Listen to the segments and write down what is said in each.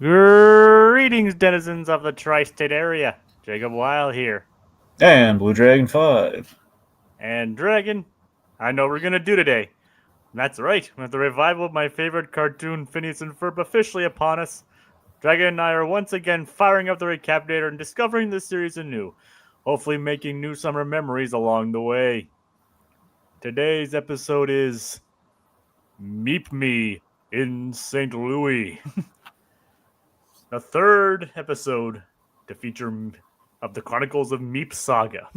Greetings, denizens of the tri-state area. Jacob Weil here. And Blue Dragon 5. And Dragon, I know what we're going to do today. That's right, with the revival of my favorite cartoon, Phineas and Ferb, officially upon us, Dragon and I are once again firing up the Recap-inator and discovering this series anew, hopefully making new summer memories along the way. Today's episode is Meap Me in St. Louis. The third episode to feature of the Chronicles of Meap Saga.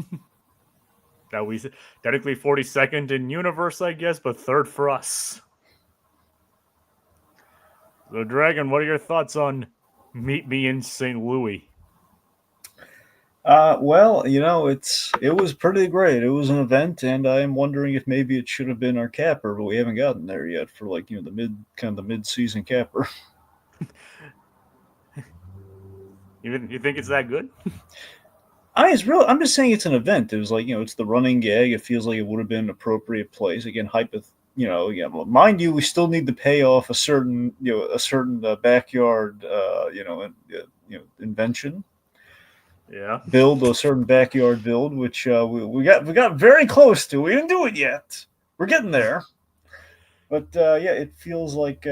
That we technically 42nd in universe, I guess, but third for us. So, Dragon, what are your thoughts on Meet Me in St. Louis? It was pretty great. It was an event, and I'm wondering if maybe it should have been our capper, but we haven't gotten there yet for the mid-season capper. You think it's that good? I mean, it's real. I'm just saying it's an event. It was it's the running gag. It feels like it would have been an appropriate place. Again, mind you, we still need to pay off a certain backyard invention. Yeah. Build a certain backyard build, which we got very close to. We didn't do it yet. We're getting there, but it feels like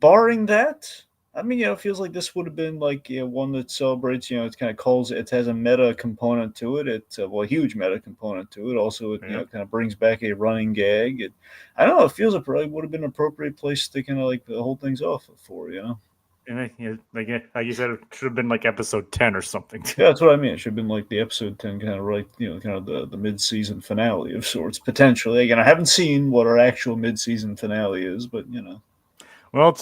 barring that. I mean, it feels like this would have been like one that celebrates. It kind of calls it has a meta component to it. It's a huge meta component to it. Also, it kind of brings back a running gag. I don't know. It feels like probably would have been an appropriate place to kind of like hold things off for. And like you said, it should have been like episode 10 or something. Yeah, that's what I mean. It should have been like the episode 10, kind of right, kind of the mid-season finale of sorts, potentially. Again, I haven't seen what our actual mid-season finale is, but Well,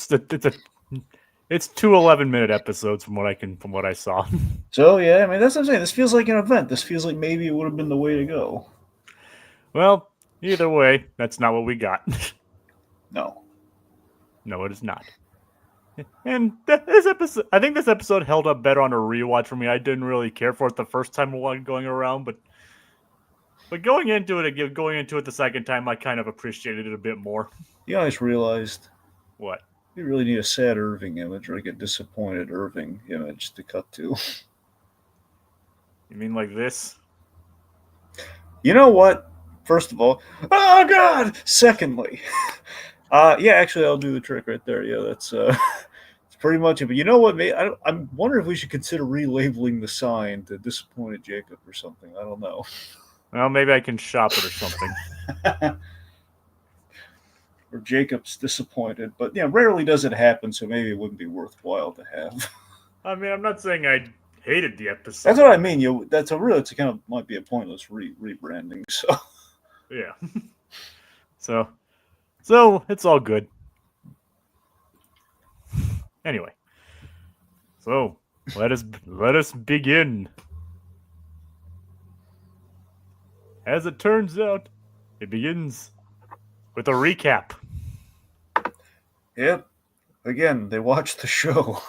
it's two 11-minute episodes from what I saw. So yeah, I mean that's what I'm saying. This feels like an event. This feels like maybe it would have been the way to go. Well, either way, that's not what we got. No. No, it is not. And this episode, I think this episode held up better on a rewatch for me. I didn't really care for it the first time going around, but going into it the second time, I kind of appreciated it a bit more. You know, I just realized What? we really need a sad Irving image, or like a disappointed Irving image to cut to. You mean like this? You know what? First of all, oh god. Secondly, actually, I'll do the trick right there. Yeah, that's it's pretty much it. But you know what? I'm wondering if we should consider relabeling the sign to "Disappointed Jacob" or something. I don't know. Well, maybe I can shop it or something. Or Jacob's disappointed, but rarely does it happen. So maybe it wouldn't be worthwhile to have. I mean, I'm not saying I hated the episode. That's what I mean. It's a kind of might be a pointless rebranding. So yeah. So it's all good. Anyway, so let us begin. As it turns out, it begins with a recap. Yep. Again, they watched the show.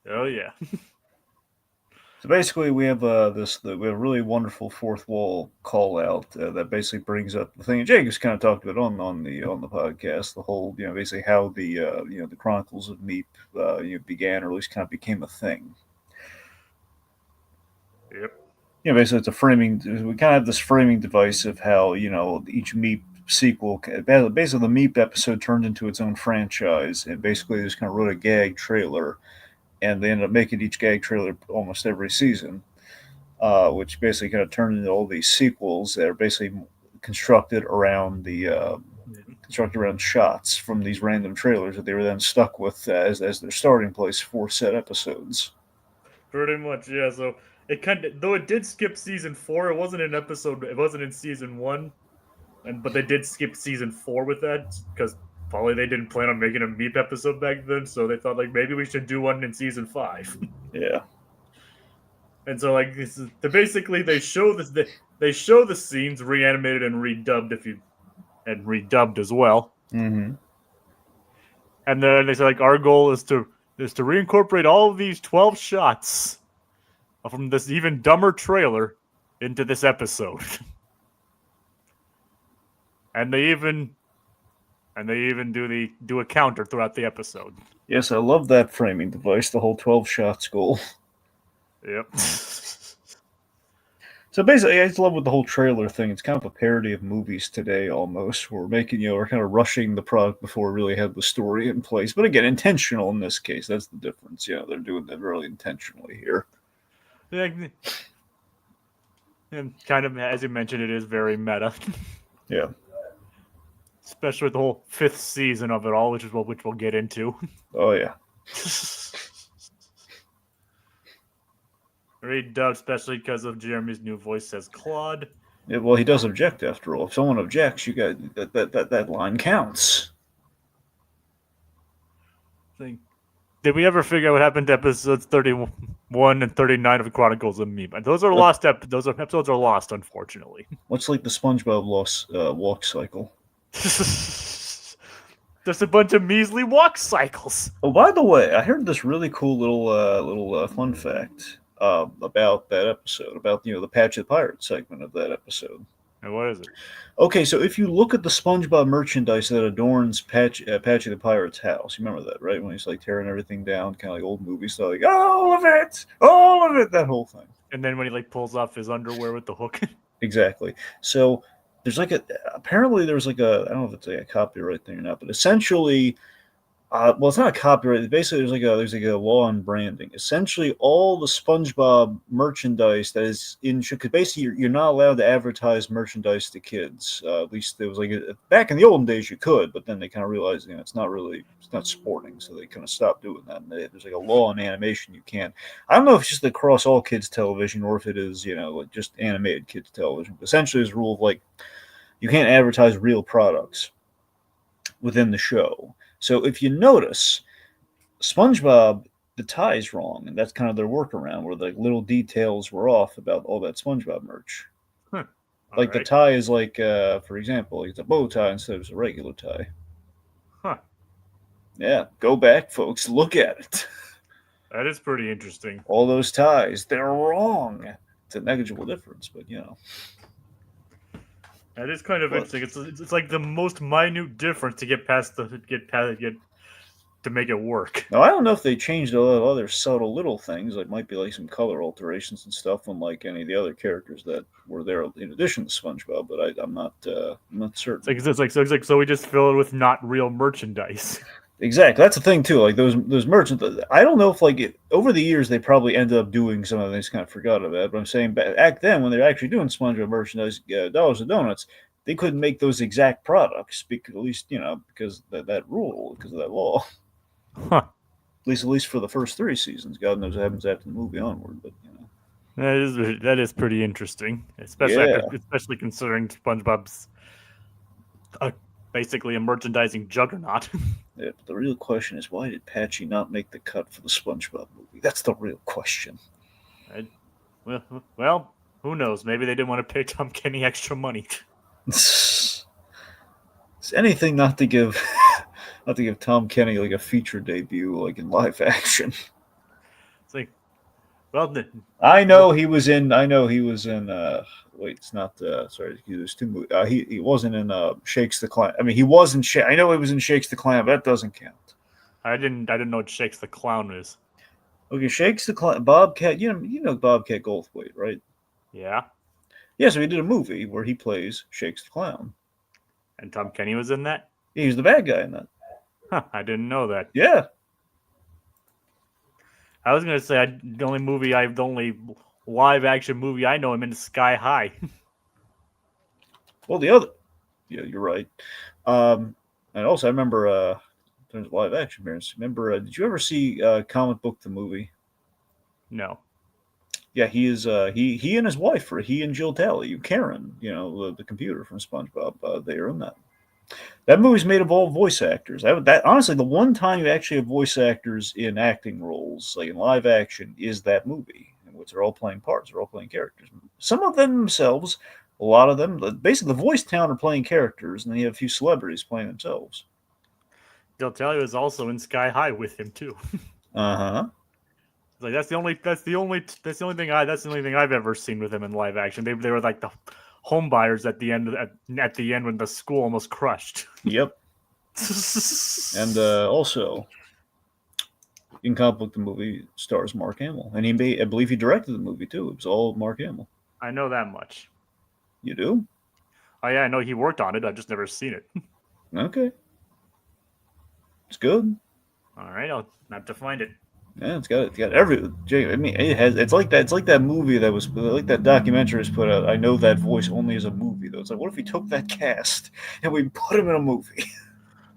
Oh yeah. So basically, we have we have a really wonderful fourth wall call out that basically brings up the thing that Jake has kind of talked about on the podcast. The whole basically how the the Chronicles of Meap began, or at least kind of became a thing. Yep. Basically, it's a framing. We kind of have this framing device of how each Meap sequel, basically the Meap episode turned into its own franchise, and basically they just kind of wrote a gag trailer, and they ended up making each gag trailer almost every season, which basically kind of turned into all these sequels that are basically constructed around shots from these random trailers that they were then stuck with as their starting place for said episodes. Pretty much, yeah. So it though it did skip season 4, it wasn't in season 1, but they did skip season 4 with that because probably they didn't plan on making a Meep episode back then, so they thought like maybe we should do one in season 5. Yeah. And so like basically they show the scenes reanimated and redubbed as well. Mm-hmm. And then they said like our goal is to reincorporate all of these 12 shots from this even dumber trailer into this episode. And they even And they even do a counter throughout the episode. Yes, I love that framing device, the whole 12 shots goal. Yep. So basically, I just love with the whole trailer thing. It's kind of a parody of movies today, almost. We're making, we're kind of rushing the product before we really have the story in place. But again, intentional in this case. That's the difference. They're doing that really intentionally here. Yeah, and kind of, as you mentioned, it is very meta. Yeah. Especially with the whole 5th season of it all, which we'll get into. Oh yeah. Redubbed, especially because of Jeremy's new voice as Claude. Yeah, well, he does object after all. If someone objects, you got that line counts. Did we ever figure out what happened to episodes 31 and 39 of Chronicles of Meap? Those are lost. Those episodes are lost, unfortunately. Much like the SpongeBob walk cycle. There's a bunch of measly walk cycles. Oh, by the way, I heard this really cool little fun fact about that episode, about the Patch of the Pirate segment of that episode. And what is it? Okay, so if you look at the SpongeBob merchandise that adorns Patch of the Pirate's house, you remember that, right? When he's like tearing everything down, kind of like old movie style, like all of it, that whole thing. And then when he like pulls off his underwear with the hook. Exactly. So there's apparently there's I don't know if it's like a copyright thing or not, but essentially, well, it's not a copyright. Basically, there's a law on branding. Essentially, all the SpongeBob merchandise that is because basically you're not allowed to advertise merchandise to kids. At least there was back in the olden days you could, but then they kind of realized it's not sporting, so they kind of stopped doing that. And there's a law in animation you can't. I don't know if it's just across all kids television or if it is just animated kids television. But essentially, there's a rule of you can't advertise real products within the show. So if you notice, SpongeBob, the tie is wrong, and that's kind of their workaround, where the little details were off about all that SpongeBob merch. Right. The tie is for example, it's a bow tie instead of a regular tie. Huh. Yeah, go back, folks. Look at it. That is pretty interesting. All those ties, they're wrong. It's a negligible difference, but That is kind of interesting. It's like the most minute difference to get to make it work. Now I don't know if they changed a lot of other subtle little things, like might be some color alterations and stuff, unlike any of the other characters that were there in addition to SpongeBob. But I'm not certain. So we just fill it with not real merchandise. Exactly, that's the thing too. Like those merchants, I don't know if over the years they probably ended up doing some of the things kind of forgot about it. But I'm saying back then when they were actually doing SpongeBob merchandise, Dollars of Donuts, they couldn't make those exact products because at least because that rule, because of that law. Huh. At least for the first 3 seasons. God knows what happens after the movie onward, but that is pretty interesting, especially considering SpongeBob's basically a merchandising juggernaut. Yeah, but the real question is, why did Patchy not make the cut for the SpongeBob movie? That's the real question. Well, who knows? Maybe they didn't want to pay Tom Kenny extra money. It's anything not to give Tom Kenny a feature debut in live action. It's well, I know he was in. Wait, it's not. Sorry, there's 2 movies. He wasn't in Shakes the Clown. I mean, he was in. I know he was in Shakes the Clown, but that doesn't count. I didn't know what Shakes the Clown is. Okay, Shakes the Clown. Bobcat. You know Bobcat Goldthwait, right? Yeah. Yeah, so he did a movie where he plays Shakes the Clown. And Tom Kenny was in that? He was the bad guy in that. Huh, I didn't know that. Yeah. I was going to say, the only live action movie I know him in is Sky High. Well, yeah, you're right. And also, I remember, in terms of live action appearance, did you ever see Comic Book the movie? No. Yeah, he is. He and his wife, he and Jill Talley, Karen, the computer from SpongeBob. They are in that. That movie's made of all voice actors. That honestly, the one time you actually have voice actors in acting roles, in live action, is that movie, in which they're all playing parts, they're all playing characters. Some of them themselves, a lot of them, basically the voice talent are playing characters, and then you have a few celebrities playing themselves. Jill Talley was also in Sky High with him too. That's the only thing I've ever seen with him in live action. They were like the home buyers at the end when the school almost crushed. Yep. And also, in comic book, the movie stars Mark Hamill, and I believe he directed the movie too. It was all Mark Hamill. I know that much. You do? Oh yeah, I know he worked on it. I've just never seen it. Okay, it's good. All right, I'll have to find it. Yeah, it's got every. I mean, it has. It's like that. It's like that movie that was like that documentary put out. I know that voice only as a movie though. It's like, what if we took that cast and we put him in a movie?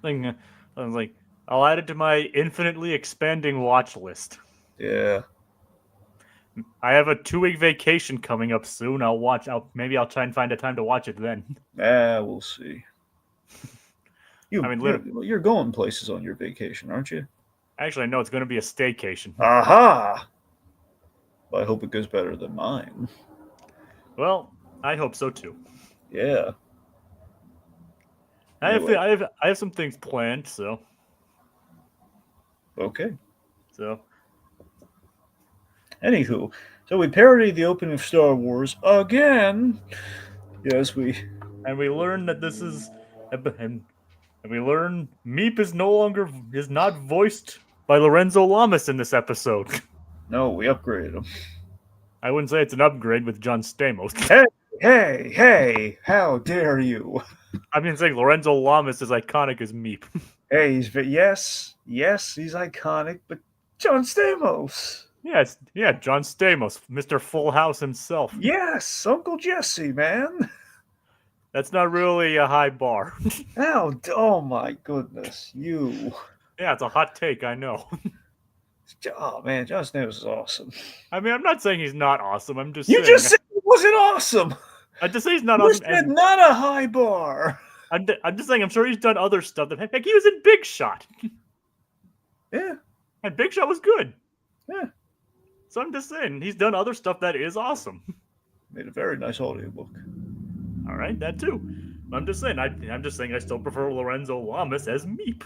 Like, I was like, I'll add it to my infinitely expanding watch list. Yeah. I have a 2-week vacation coming up soon. Maybe I'll try and find a time to watch it then. We'll see. I mean, You're going places on your vacation, aren't you? actually, I know it's going to be a staycation. Aha! Well, I hope it goes better than mine. Well, I hope so too. Yeah. Anyway. I have some things planned, so. Okay. So. Anywho, so we parodied the opening of Star Wars again. Yes, we. And we learned that this is, and we learn Meap is not voiced by Lorenzo Lamas in this episode. No, we upgraded him. I wouldn't say it's an upgrade with John Stamos. Hey! How dare you? I mean, saying Lorenzo Lamas is iconic as Meap. Hey, yes, he's iconic, but John Stamos. Yes, yeah, John Stamos, Mr. Full House himself. Yes, Uncle Jesse, man. That's not really a high bar. Oh my goodness, you. Yeah, it's a hot take, I know. Oh man, John Stamos is awesome. I mean, I'm not saying he's not awesome. I'm just You saying. just said he wasn't awesome. I just say he's not You awesome. said not a high bar. I'm just saying. I'm sure he's done other stuff. Heck, he was in Big Shot. Yeah. And Big Shot was good. Yeah. So I'm just saying he's done other stuff that is awesome. Made a very nice audiobook. All right, that too. I'm just saying. I'm just saying I still prefer Lorenzo Lamas as Meep.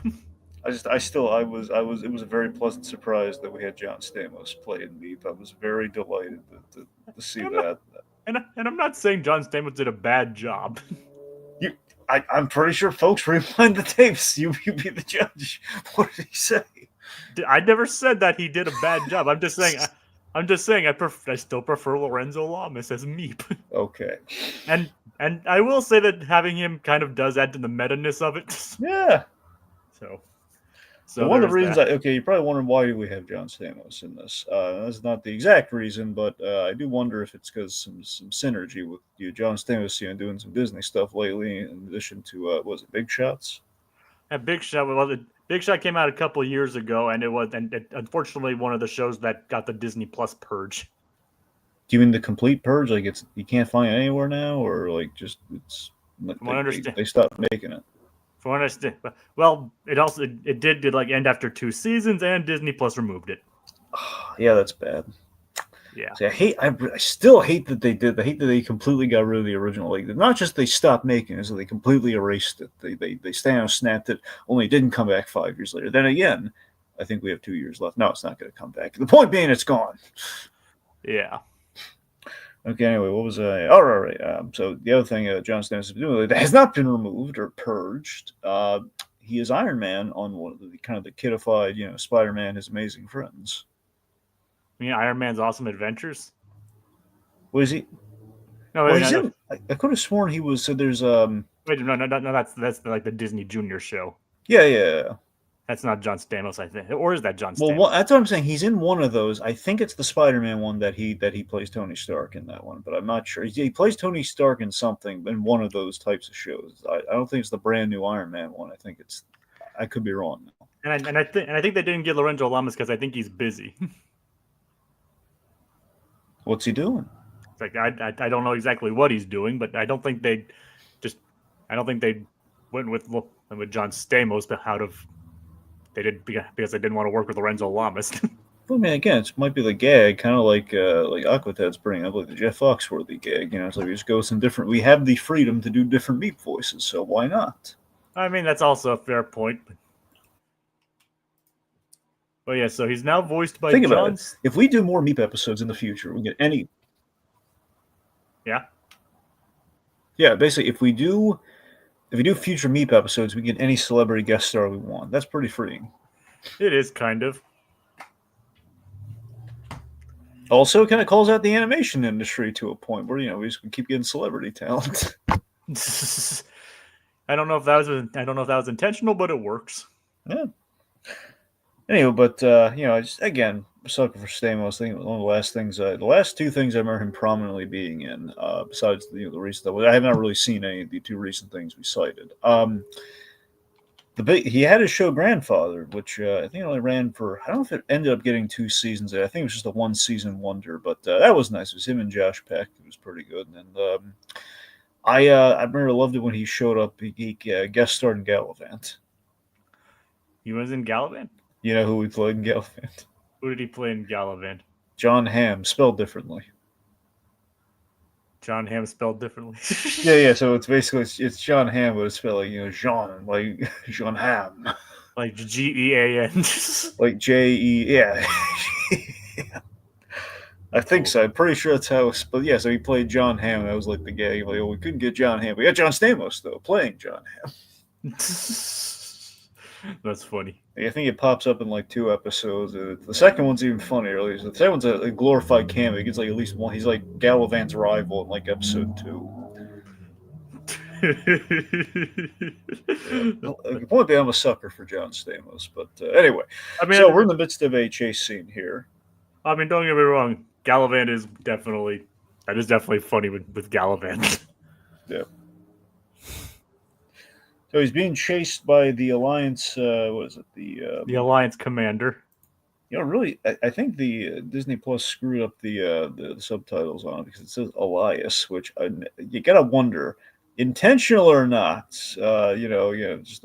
It was a very pleasant surprise that we had John Stamos play in Meap. I was very delighted to see that. And I'm not saying John Stamos did a bad job. I'm pretty sure folks rewind the tapes. You be the judge. What did he say? I never said that he did a bad job. I'm just saying. I still prefer Lorenzo Lamas as Meep. Okay. And I will say that having him kind of does add to the meta-ness of it. Yeah. So one of the reasons, you're probably wondering why do we have John Stamos in this. That's not the exact reason, but I do wonder if it's because some synergy with John Stamos, doing some Disney stuff lately, in addition to was it Big Shots? Yeah, Big Shot came out a couple of years ago, and it unfortunately one of the shows that got the Disney Plus purge. Do you mean the complete purge? Like you can't find it anywhere now, or like just it's they stopped making it. From what I understand, well, it did like end after 2 seasons, and Disney Plus removed it. Yeah, that's bad. Yeah. See, I still hate that they did. I hate that they completely got rid of the original. Like, not just they stopped making it, so they completely erased it. They snapped it. Only it didn't come back 5 years later. Then again, I think we have 2 years left. No, it's not going to come back. The point being, it's gone. Yeah. Okay. Anyway, what was I? All right. So the other thing John Stamos has been doing that has not been removed or purged. He is Iron Man on one of the kind of the kidified, Spider-Man, His Amazing Friends. You mean Iron Man's Awesome Adventures? Was he? No, well, I could have sworn he was. So there's Wait, no, that's like the Disney Junior show. Yeah. That's not John Stamos, I think, or is that John Stamos? Well, that's what I'm saying. He's in one of those. I think it's the Spider-Man one that he plays Tony Stark in that one, but I'm not sure. He plays Tony Stark in something in one of those types of shows. I don't think it's the brand new Iron Man one. I think it's. I could be wrong now. And I think they didn't get Lorenzo Lamas because I think he's busy. What's he doing? It's like I don't know exactly what he's doing, but I don't think they went with John Stamos out of. They did because they didn't want to work with Lorenzo Lamas. Well, I mean, again, it might be the gag, kind of like Aquatad's bringing up, like the Jeff Foxworthy gag. It's like we just go some different. We have the freedom to do different Meap voices, so why not? I mean, that's also a fair point. But yeah, so he's now voiced by. Think about it. If we do more Meap episodes in the future, we get any. Yeah. Yeah, basically, if we do if we do future Meap episodes, we get any celebrity guest star we want. That's pretty freeing. It is kind of. Also, it kind of calls out the animation industry to a point where we just keep getting celebrity talent. I don't know if that was intentional, but it works. Yeah. Anyway, but just again, sucker for Stamos. I think one of the last things, the last two things I remember him prominently being in, besides the recent stuff. I have not really seen any of the two recent things we cited. He had his show Grandfather, which I think it only ran for, I don't know if it ended up getting 2 seasons. I think it was just a 1-season wonder, but that was nice. It was him and Josh Peck. It was pretty good. And I remember loved it when he showed up. He guest starred in Gallivant. He was in Gallivant? You know who he played in Gallivant? Who did he play in Gallivant? John Hamm, spelled differently. John Hamm spelled differently. Yeah. So it's basically it's John Hamm, but it's spelled like Jean, like Jean Hamm, like Gean. like J-E. Yeah. I think so. I'm pretty sure that's how. But yeah, so he played John Hamm. That was like the guy. Like, we couldn't get John Hamm. We got John Stamos though, playing John Hamm. That's funny. I think it pops up in like 2 episodes. The second one's even funnier. The second one's a glorified cameo. He gets like at least one. He's like Gallivant's rival in like episode 2. The point being, I'm a sucker for John Stamos. But anyway, so we're in the midst of a chase scene here. I mean, don't get me wrong. Gallivant is definitely funny with Gallivant. Yeah. So he's being chased by the Alliance. What is it? The Alliance commander. Really, I think the Disney Plus screwed up the subtitles on it because it says Elias, which you gotta wonder, intentional or not. Just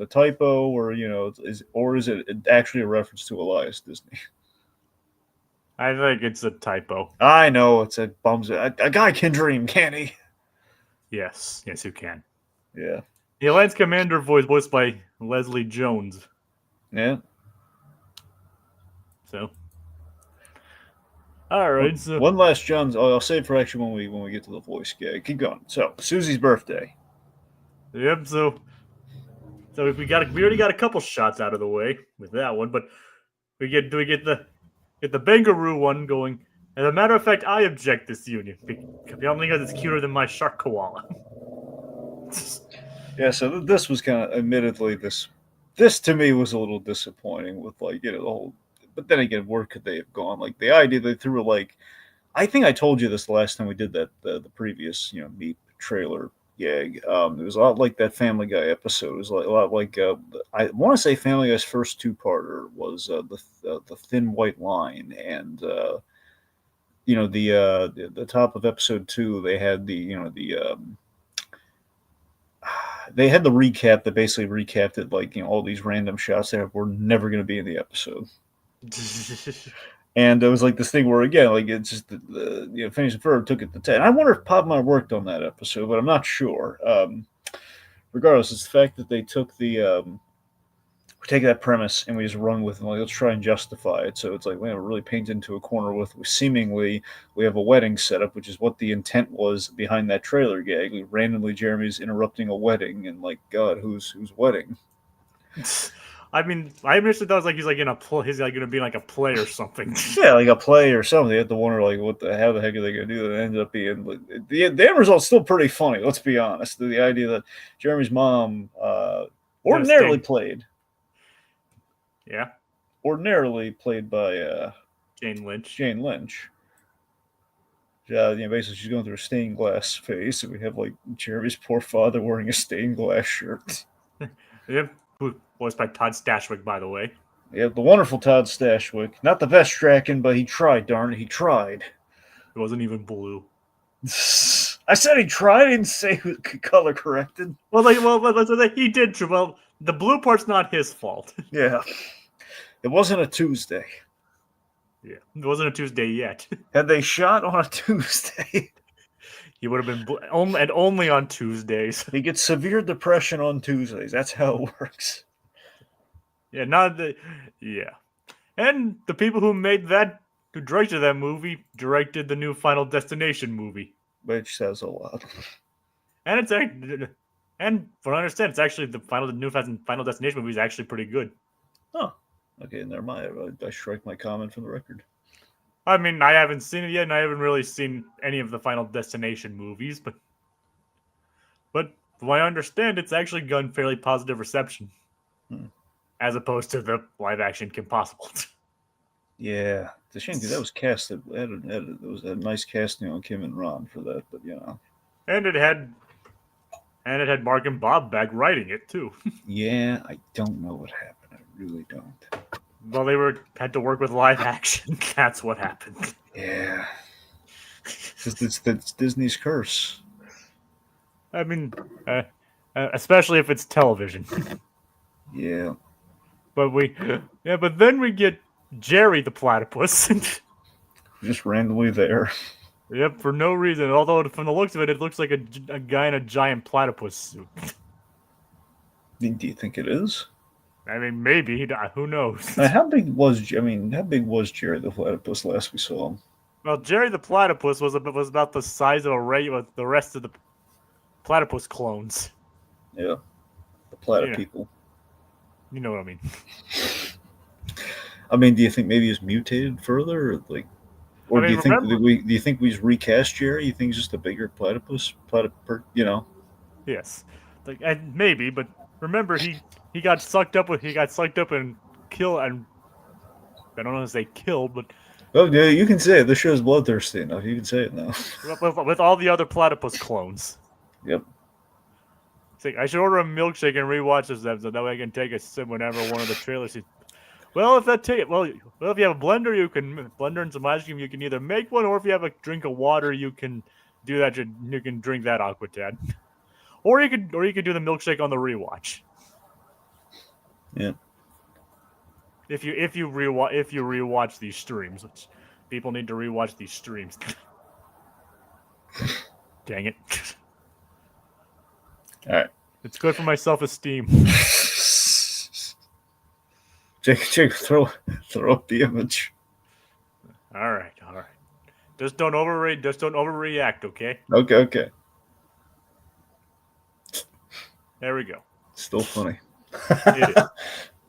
a typo, or is it actually a reference to Elias Disney? I think it's a typo. I know it's a bums. A guy can dream, can he? Yes, who can? Yeah. The Alliance commander voiced by Leslie Jones. Yeah. So, all right. So one last John's. I'll save for actually when we get to the voice gag. Keep going. So Susie's birthday. Yep. So we already got a couple shots out of the way with that one, but we get the Bangaroo one going. As a matter of fact, I object this union because it's cuter than my shark koala. Yeah, so this was kind of, admittedly, this to me was a little disappointing with the whole. But then again, where could they have gone? Like the idea they threw I think I told you this the last time we did that the previous Meap trailer gag. It was a lot like that Family Guy episode. It was a lot like I want to say Family Guy's first 2-parter was the Thin White Line, and the top of episode 2 they had they had the recap that basically recapped it all these random shots that were never going to be in the episode. And it was like this thing where again, it's just Phineas and Ferb took it to 10. I wonder if Pop worked on that episode, but I'm not sure. Regardless, it's the fact that they took we take that premise and we just run with it. Let's try and justify it. So it's we're really painted into a corner with seemingly we have a wedding setup, which is what the intent was behind that trailer gag. Randomly, Jeremy's interrupting a wedding, and God, whose wedding? I mean, I initially thought it was he's in a play. He's going to be like a play or something. Yeah, like a play or something. They had to wonder how the heck are they going to do that? It ended up being the end result's still pretty funny. Let's be honest. The idea that Jeremy's mom ordinarily played. Yeah. Ordinarily played by Jane Lynch. Basically, she's going through a stained glass phase. So we have Jeremy's poor father wearing a stained glass shirt. Yep. Voiced by Todd Stashwick, by the way. Yeah, the wonderful Todd Stashwick. Not the best Draken, but he tried, darn it. He tried. It wasn't even blue. I said he tried. I didn't say color corrected. Well, he did. Well, the blue part's not his fault. Yeah. It wasn't a Tuesday. Yeah. It wasn't a Tuesday yet. Had they shot on a Tuesday, he would have been only on Tuesdays. He gets severe depression on Tuesdays. That's how it works. Yeah, yeah. And the people who directed that movie, directed the new Final Destination movie. Which says a lot. And And from what I understand, it's actually the Final Destination movie is actually pretty good. Oh, okay. Never mind. I strike my comment from the record. I mean, I haven't seen it yet, and I haven't really seen any of the Final Destination movies, but from what I understand, it's actually gotten fairly positive reception, as opposed to the live action Kim Possible. Yeah, it's a shame because that was cast. It was a nice casting on Kim and Ron for that, but and it had Mark and Bob back writing it too. Yeah, I don't know what happened. I really don't. Well, they had to work with live action. That's what happened. Yeah, it's Disney's curse. I mean, especially if it's television. Yeah. But then we get Jerry the platypus. Just randomly there. Yep, for no reason. Although from the looks of it, it looks like a guy in a giant platypus suit. Do you think it is? I mean, maybe. Who knows? How big was Jerry the platypus last we saw him? Well, Jerry the platypus was about the size of the rest of the platypus clones. Yeah, the platypeople. You know what I mean? I mean, do you think maybe he's mutated further, or do you think we just recast Jerry? You think he's just a bigger platypus? Yes, maybe, but remember he got sucked up and killed, and I don't know if they killed, but oh yeah, you can say it. The show's bloodthirsty enough. You can say it now. with all the other platypus clones. Yep. It's like, I should order a milkshake and rewatch this episode. That way I can take a sip whenever one of the trailers. Well, if you have a blender, you can blender and some ice cream. You can either make one, or if you have a drink of water, you can do that. You can drink that Aquatad, or you could do the milkshake on the rewatch. Yeah. If you rewatch these streams, which people need to rewatch these streams. Dang it! All right. It's good for my self-esteem. Jake, throw up the image. All right. Just don't overreact, okay? Okay. There we go. Still funny.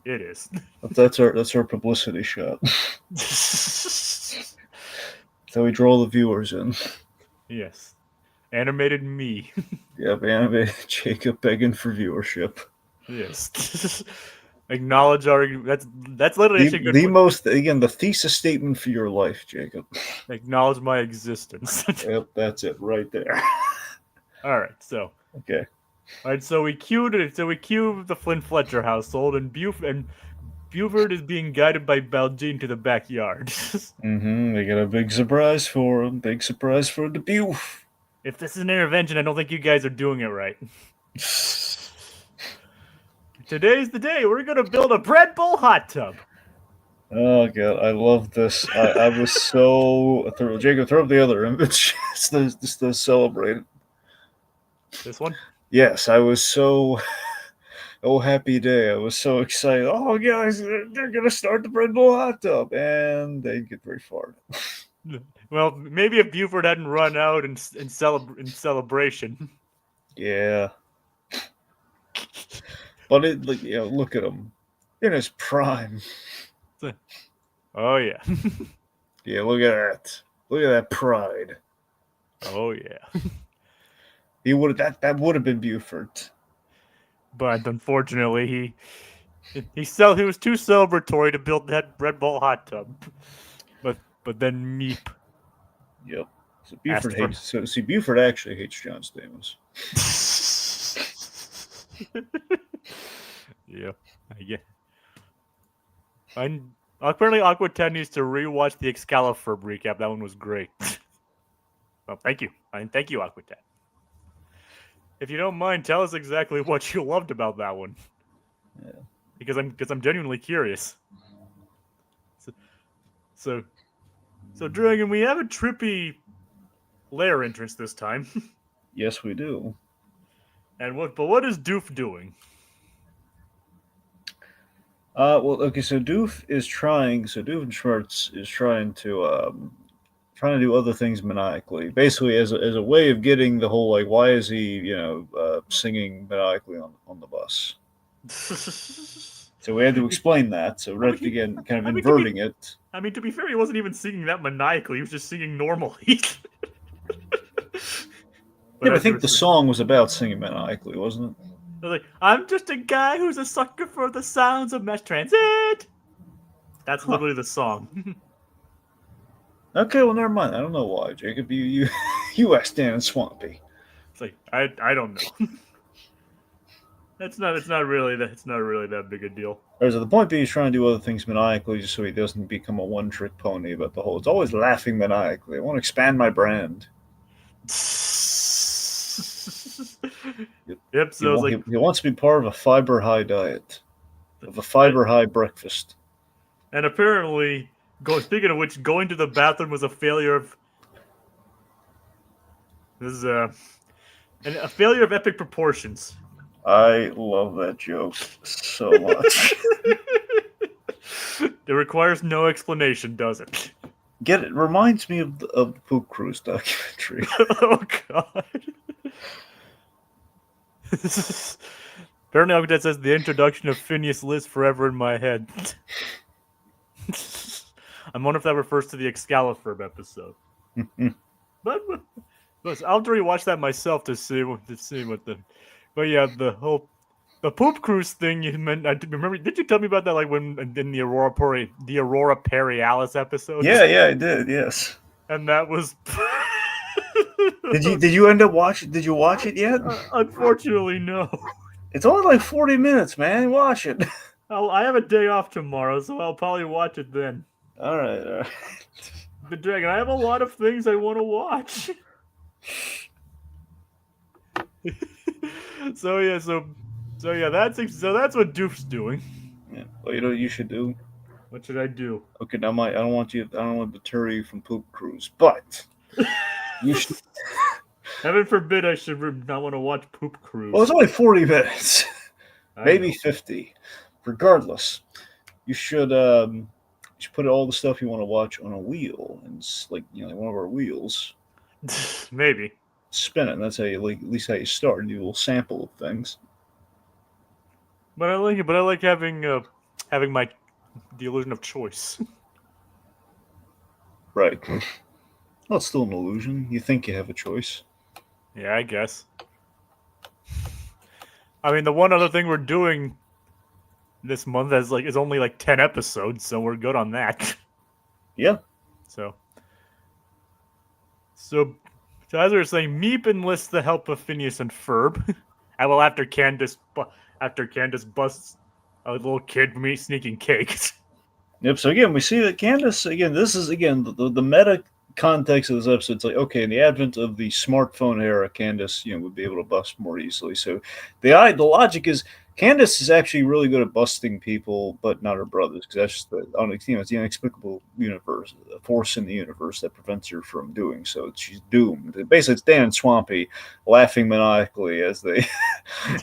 It is. That's our publicity shot. So we draw the viewers in. Yes. Animated me. Yep, animated Jacob begging for viewership. Yes. Acknowledge our. That's literally the thesis statement for your life, Jacob. Acknowledge my existence. Yep, that's it right there. All right, so. Okay. All right, so we cue the Flynn Fletcher household, and Buford is being guided by Baljean to the backyard. They got a big surprise for him. Big surprise for the Buf. If this is an intervention, I don't think you guys are doing it right. Today's the day. We're going to build a bread bowl hot tub. Oh, God. I love this. I was so thrilled. Jacob, throw up the other image. It's the celebrate. This one? Yes, I was so... Oh, happy day. I was so excited. Oh, guys, they're going to start the bread bowl hot tub. And they didn't get very far. Well, maybe if Buford hadn't run out in celebration. Yeah. But look at him in his prime. Oh yeah. Yeah, look at that. Look at that pride. Oh yeah. That would have been Buford. But unfortunately, he was too celebratory to build that bread bowl hot tub. But then Meap. Yep. So Buford hates. Buford actually hates John Stamos. Yeah, I get. Apparently, Aquatad needs to rewatch the Excalibur recap. That one was great. Well, thank you. Thank you, Aquatad. If you don't mind, tell us exactly what you loved about that one. Yeah. Because I'm genuinely curious. So Dragon, we have a trippy lair entrance this time. Yes, we do. But what is Doof doing? Well, okay, so Doof and Schmertz is trying to trying to do other things maniacally, basically as a way of getting the whole like, why is he singing maniacally on the bus? So we had to explain that. So I rather mean, again, kind of I mean, inverting it. to be fair, he wasn't even singing that maniacally. He was just singing normally. Yeah, but I as you think were the saying, song was about singing maniacally, wasn't it? I was like, I'm just a guy who's a sucker for the sounds of mass transit. That's Huh. literally the song. Okay, well, never mind. I don't know why, Jacob. You asked Dan and Swampy. It's like I don't know. It's not really that big a deal. Or is it the point being he's trying to do other things maniacally just so he doesn't become a one-trick pony about the whole? It's always laughing maniacally. I want to expand my brand. Yep. So it's like, He wants to be part of a fiber-high diet, of a fiber-high breakfast. and apparently, speaking of which, going to the bathroom was a failure of. This is a failure of epic proportions. I love that joke so much. It requires no explanation, does it? Get it? Reminds me of the Poop Cruise documentary. Oh God. Apparently, that says the introduction of Phineas lives forever in my head. I'm wondering if that refers to the Excalibur episode. But I'll have to rewatch that myself to see what the. But yeah, the poop cruise thing you meant. I remember. Did you tell me about that? Like when in the Aurora Borealis episode. Yeah, I did. Yes. And that was. Did you end up watching? Did you watch it yet? Unfortunately, no. It's only like 40 minutes, man. Watch it. I have a day off tomorrow, so I'll probably watch it then. All right. The Dragon. I have a lot of things I want to watch. So that's what Doof's doing. Yeah. Well, you know what you should do? What should I do? Okay, now I don't want to deter you from Poop Cruise, but you should. Heaven forbid I should not want to watch Poop Cruise. Well, it's only 40 minutes, maybe 50. Regardless, you should put all the stuff you want to watch on a wheel, and like one of our wheels. Maybe. Spin it. And that's how you at least how you start. And do a little sample of things. But I like it. But I like having the illusion of choice. Right. Well, it's still an illusion. You think you have a choice. Yeah, I guess. I mean, the one other thing we're doing this month is only like 10 episodes, so we're good on that. Yeah. So as we were saying, Meap enlists the help of Phineas and Ferb. Well, after Candace busts a little kid from me sneaking cakes. Yep. So again, we see that Candace. This is the meta context of this episode. It's like, okay, in the advent of the smartphone era, Candace would be able to bust more easily. So the logic is Candace is actually really good at busting people, but not her brothers, because that's just it's the inexplicable force in the universe that prevents her from doing so. She's doomed. Basically, it's Dan and Swampy laughing maniacally as they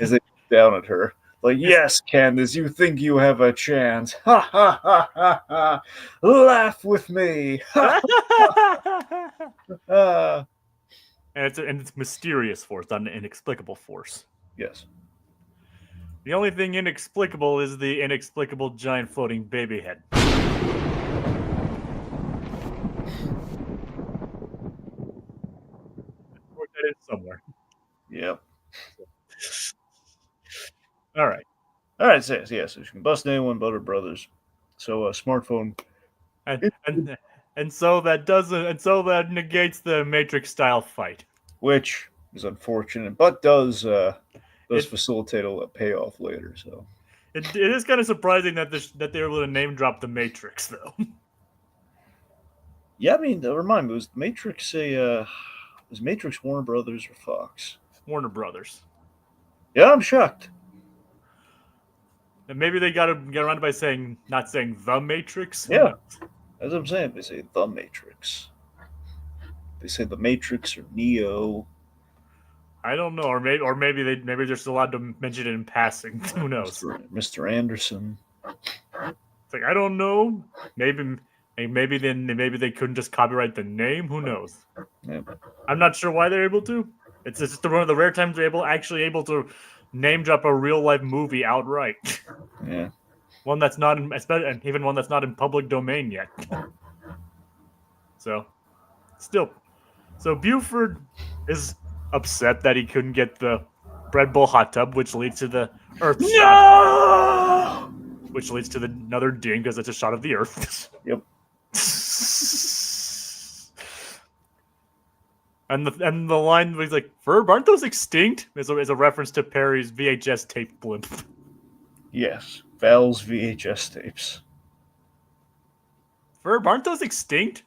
look down at her. Like, yes, Candace, you think you have a chance. Ha ha ha ha ha. Laugh with me. Ha, ha. And it's mysterious force, not an inexplicable force. Yes. The only thing inexplicable is the inexplicable giant floating baby head. Work that in somewhere. Yep. All right. So yes, you can bust anyone but her brothers. So a smartphone. And so that negates the Matrix style fight, which is unfortunate, but does facilitate a payoff later. So it is kind of surprising that they were able to name drop the Matrix, though. Yeah, I mean, remind me, was Matrix was Matrix Warner Brothers or Fox? Warner Brothers. Yeah, I'm shocked. And maybe they got to get around by not saying the Matrix. Yeah, as I'm saying, they say the Matrix. They say the Matrix or Neo. I don't know, or maybe they're just allowed to mention it in passing. Who knows? Mr. Anderson. It's like, I don't know. Maybe And maybe they couldn't just copyright the name. Who knows? Yep. I'm not sure why they're able to. It's just one of the rare times they're actually able to name drop a real life movie outright. Yeah. One that's not in, and even one that's not in public domain yet. So, still, so Buford is upset that he couldn't get the Red Bull hot tub, which leads to the Earth shot, which leads to another ding because it's a shot of the Earth. Yep. And the line was like, "Ferb, aren't those extinct?" is a reference to Perry's VHS tape blimp. Yes. Val's VHS tapes. Ferb, aren't those extinct?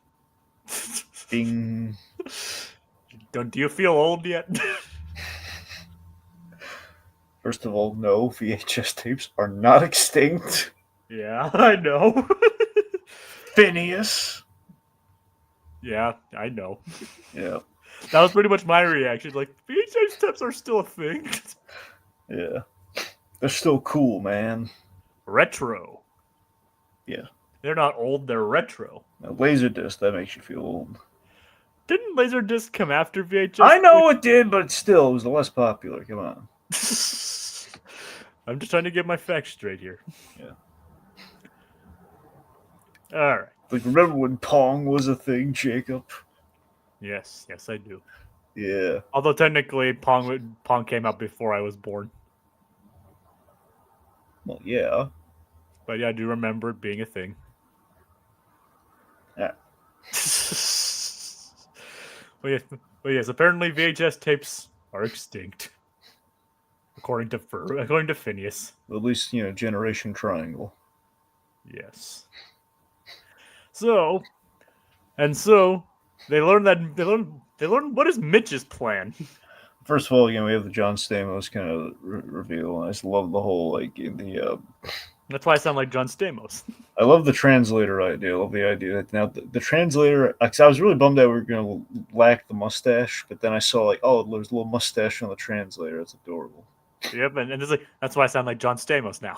Ding. Do you feel old yet? First of all, no, VHS tapes are not extinct. Yeah, I know. Phineas. Yeah, I know. Yeah. That was pretty much my reaction. Like, VHS tapes are still a thing. Yeah. They're still cool, man. Retro. Yeah. They're not old, they're retro. Now, Laserdisc, that makes you feel old. Didn't Laserdisc come after VHS? I know it did, but still, it was the less popular. Come on. I'm just trying to get my facts straight here. Yeah. Alright. Like, remember when Pong was a thing, Jacob? Yes, I do. Yeah. Although technically Pong came out before I was born. Well, yeah. But yeah, I do remember it being a thing. Yeah. But yes, apparently VHS tapes are extinct. According to Phineas. At least, Generation Triangle. Yes. So they learn what is Mitch's plan. First of all, we have the John Stamos kind of reveal, and I just love the whole That's why I sound like John Stamos. I love the translator idea. I love the idea that now the translator. Cause I was really bummed that we were going to lack the mustache, but then I saw there's a little mustache on the translator. It's adorable. Yep, and it's like that's why I sound like John Stamos now.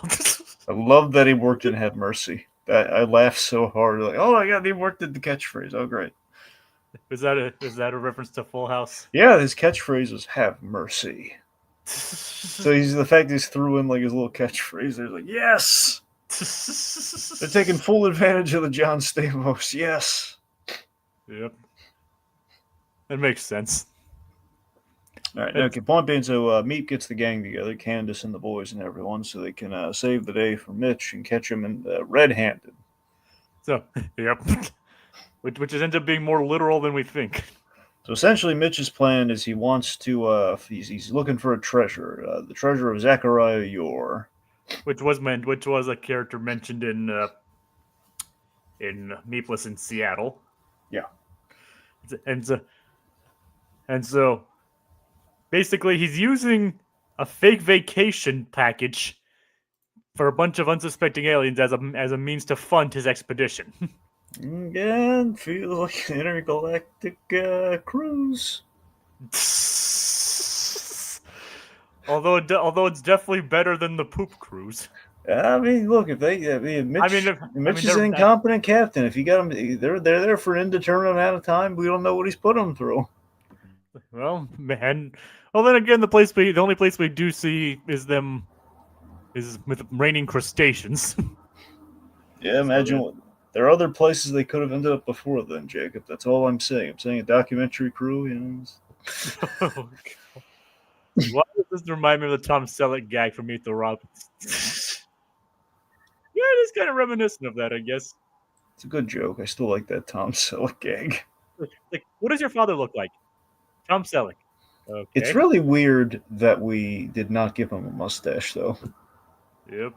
I love that he worked in Have Mercy. I laughed so hard. Like, oh my god, he worked at the catchphrase. Oh great. Is that a reference to Full House? Yeah, his catchphrase was "Have mercy." So the fact he's threw in his little catchphrase. There's like, yes, they're taking full advantage of the John Stamos. Yes. Yep. That makes sense. All right. Okay. Point being, so Meap gets the gang together, Candace and the boys and everyone, so they can save the day from Mitch and catch him red-handed. So, yep. Which ends up being more literal than we think. So essentially, Mitch's plan is he wants to. He's looking for a treasure, the treasure of Zachariah Yore, which was a character mentioned in Meapless in Seattle. Yeah. And so basically he's using a fake vacation package for a bunch of unsuspecting aliens as a means to fund his expedition. Again, feels like an intergalactic cruise. Although it's definitely better than the poop cruise. I mean, look, Mitch is an incompetent captain. If you got him, they're there for an indeterminate amount of time. We don't know what he's put them through. Well, man. Well, then again, the only place we do see is with raining crustaceans. Yeah, imagine there are other places they could have ended up before then, Jacob. That's all I'm saying. I'm saying a documentary crew, Oh, why does this remind me of the Tom Selleck gag from Meet the Robbins? Yeah, it is kind of reminiscent of that, I guess. It's a good joke. I still like that Tom Selleck gag. Like, what does your father look like? Tom Selleck. Okay. It's really weird that we did not give him a mustache, though. Yep.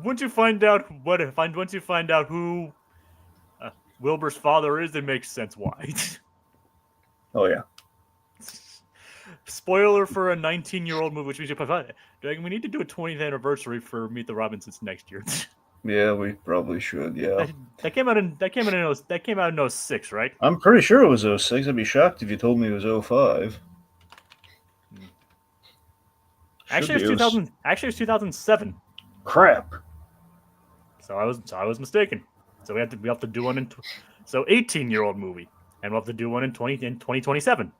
Once you find out who Wilbur's father is, it makes sense why. Oh yeah. Spoiler for a 19-year-old movie, which we should provide. We need to do a 20th anniversary for Meet the Robinsons next year. Yeah, we probably should. Yeah. That came out in 06, right? I'm pretty sure it was 06. I'd be shocked if you told me it was 05. Actually, it was 2000. Actually, it was 2007. Crap. So I was mistaken. So we have to do one in 18-year-old movie, and we'll have to do one in 2027.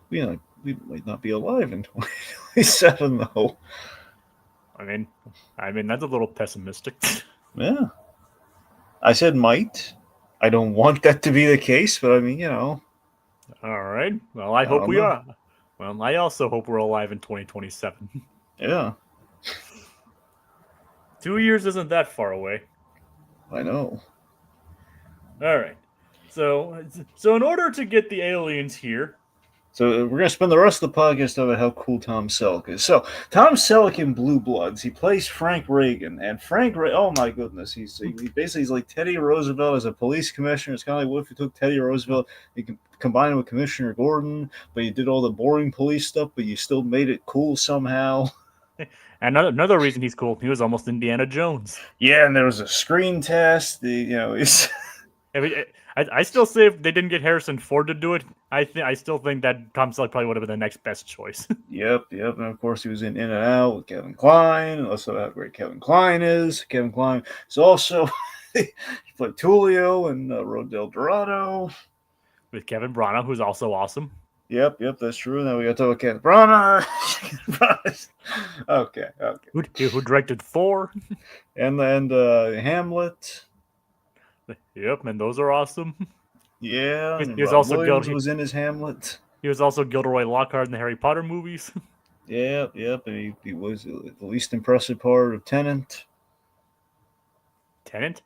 We might not be alive in 2027 though. I mean that's a little pessimistic. Yeah, I said might. I don't want that to be the case, but I mean, All right. Well, I hope don't we know. are. Well, I also hope we're alive in 2027. Yeah, 2 years isn't that far away. I know. All right. So in order to get the aliens here, So we're gonna spend the rest of the podcast talking about how cool Tom Selleck is. So Tom Selleck in Blue Bloods, he plays Frank Reagan, and oh my goodness, he's like Teddy Roosevelt as a police commissioner. It's kind of like what if you took Teddy Roosevelt, you can combine him with Commissioner Gordon, but you did all the boring police stuff, but you still made it cool somehow. and another reason he's cool, he was almost Indiana Jones. Yeah, and there was a screen test. He's. I still say if they didn't get Harrison Ford to do it, I still think that Tom Selleck probably would have been the next best choice. Yep. And of course he was in and Out with Kevin Kline. And let's know how great Kevin Kline is. Kevin Kline is also he played Tulio in Road del Dorado. With Kevin Branagh, who's also awesome. Yep, that's true. Now we got to talk about Kevin Branagh. Okay. Who directed Thor. And Hamlet. Yep, and those are awesome. Yeah, and he was Rob also Williams was in his Hamlet. He was also Gilderoy Lockhart in the Harry Potter movies. Yep, and he was the least impressive part of Tenet. Tenet,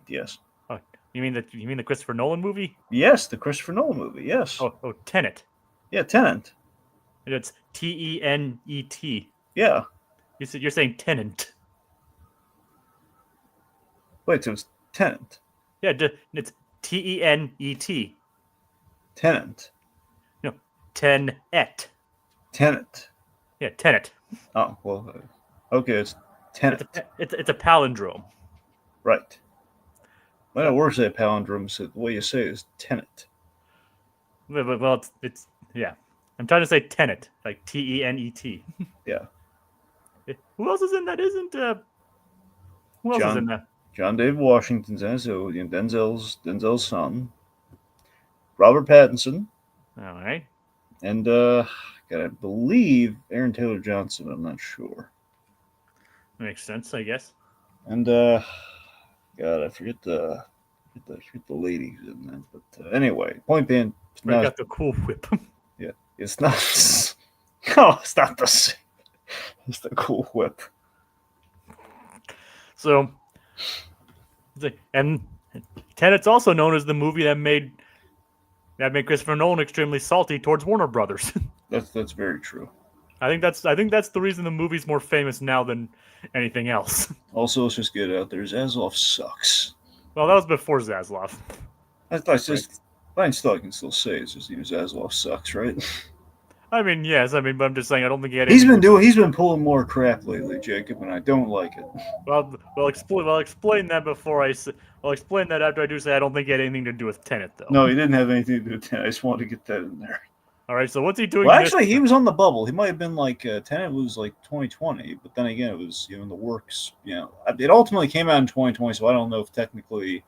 yes. Oh, you mean the Christopher Nolan movie? Yes, the Christopher Nolan movie. Yes. Oh, Tenet. Yeah, Tenet. It's Tenet. Yeah. You're saying Tenant. Wait, so it's Tenet. Yeah, it's Tenet. Tenant. No, Tenet. Tenet. Yeah, Tenet. Oh, well, okay, it's Tenet. It's a palindrome. Right. Well, where's that palindrome? So the way you say it is Tenet. Well, it's yeah. I'm trying to say Tenet, like Tenet. Yeah. Who else is in that? Who else is in that? John David Washington's in it, so Denzel's son. Robert Pattinson. All right. And I believe Aaron Taylor Johnson. I'm not sure. Makes sense, I guess. And God, I forget the lady who's in that. But anyway, point being, got the cool whip. Yeah, it's not. No, it's not the same. It's the cool whip. So, and Tenet's also known as the movie that made Christopher Nolan extremely salty towards Warner Brothers. That's very true. I think that's the reason the movie's more famous now than anything else. Also, let's just get it out there. Zaslav sucks. Well, that was before Zaslav. That's just. I can still say it's just Zaslav sucks, right? I mean, yes. But I'm just saying I don't think he had. He's been pulling more crap lately, Jacob, and I don't like it. Well, explain that before I'll explain that after I do say I don't think he had anything to do with Tenet, though. No, he didn't have anything to do with Tenet. I just wanted to get that in there. All right, so what's he doing? Well, actually, he was on the bubble. He might have been like Tenet was like 2020, but then again, it was in the works. It ultimately came out in 2020, so I don't know if technically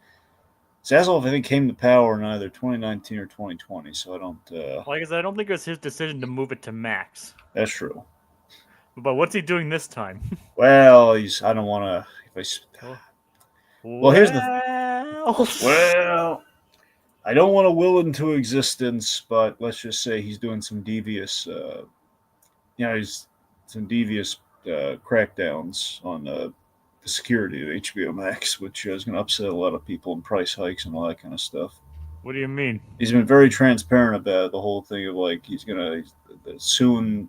Zaslav, I think, came to power in either 2019 or 2020. So I don't. Well, I guess I don't think it was his decision to move it to Max. That's true. But what's he doing this time? Well, I don't want to. Well, here's the. Well, I don't want to will it into existence, but let's just say he's doing some devious, crackdowns on the security of HBO Max, which is going to upset a lot of people and price hikes and all that kind of stuff. What do you mean? He's been very transparent about the whole thing of like he's going to soon,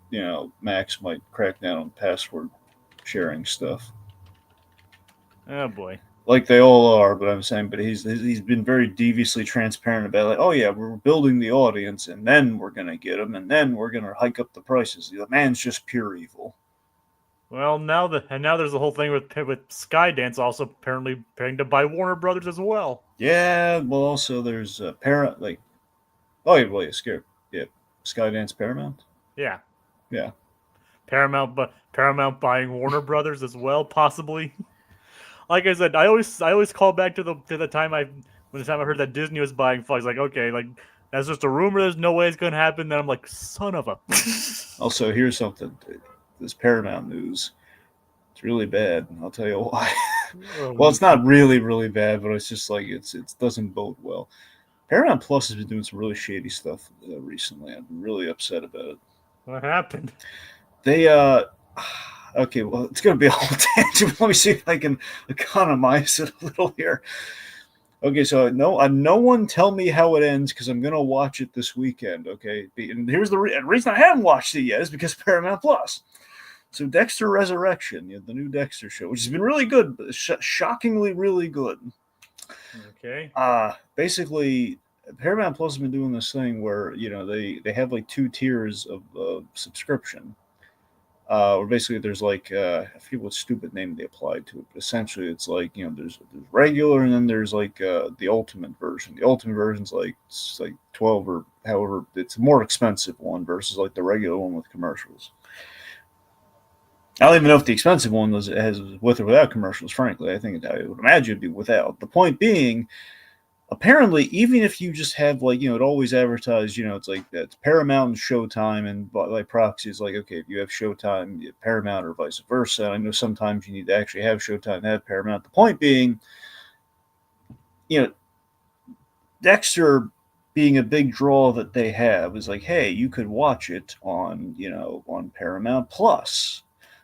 Max might crack down on password sharing stuff. Oh boy. Like they all are, but I'm saying, but he's been very deviously transparent about like, oh yeah, we're building the audience, and then we're gonna get them, and then we're gonna hike up the prices. The man's just pure evil. Well, now there's the whole thing with Skydance also apparently preparing to buy Warner Brothers as well. Yeah, well, also there's Skydance Paramount. Yeah. Yeah. Paramount buying Warner Brothers as well, possibly. like I said, I always call back to the time I heard that Disney was buying Fox. Like, okay, like that's just a rumor. There's no way it's gonna happen. Then I'm like, son of a. Also, here's something. This Paramount news. It's really bad. I'll tell you why. Well, it's not really, really bad, but it's just like it doesn't bode well. Paramount Plus has been doing some really shady stuff recently. I'm really upset about it. What happened? They okay, well, it's going to be a whole tangent. Let me see if I can economize it a little here. Okay, so no one tell me how it ends because I'm going to watch it this weekend. Okay, and here's the reason I haven't watched it yet is because Paramount Plus. So Dexter Resurrection, the new Dexter show, which has been really good, shockingly really good. Okay. Basically, Paramount Plus has been doing this thing where they have like 2 tiers of subscription. Or basically there's like I forget what stupid name they applied to it, but essentially it's like there's regular and then there's like the ultimate version. The ultimate version's like it's like 12 or however it's a more expensive one versus like the regular one with commercials. I don't even know if the expensive one has with or without commercials. Frankly, I would imagine it'd be without. The point being, apparently, even if you just have like it always advertised, it's like that's Paramount and Showtime, and like proxy is like okay, if you have Showtime, you have Paramount, or vice versa. I know sometimes you need to actually have Showtime and have Paramount. The point being, Dexter being a big draw that they have is like, hey, you could watch it on Paramount Plus.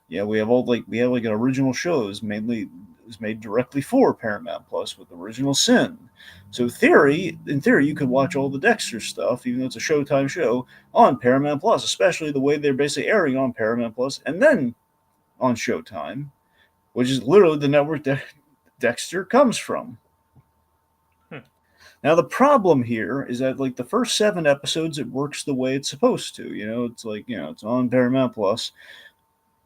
Yeah, we have an original shows mainly was made directly for Paramount Plus with Original Sin. So in theory, you could watch all the Dexter stuff, even though it's a Showtime show, on Paramount Plus, especially the way they're basically airing on Paramount Plus and then on Showtime, which is literally the network that Dexter comes from. Now the problem here is that like the first 7 episodes, it works the way it's supposed to. It's like it's on Paramount Plus.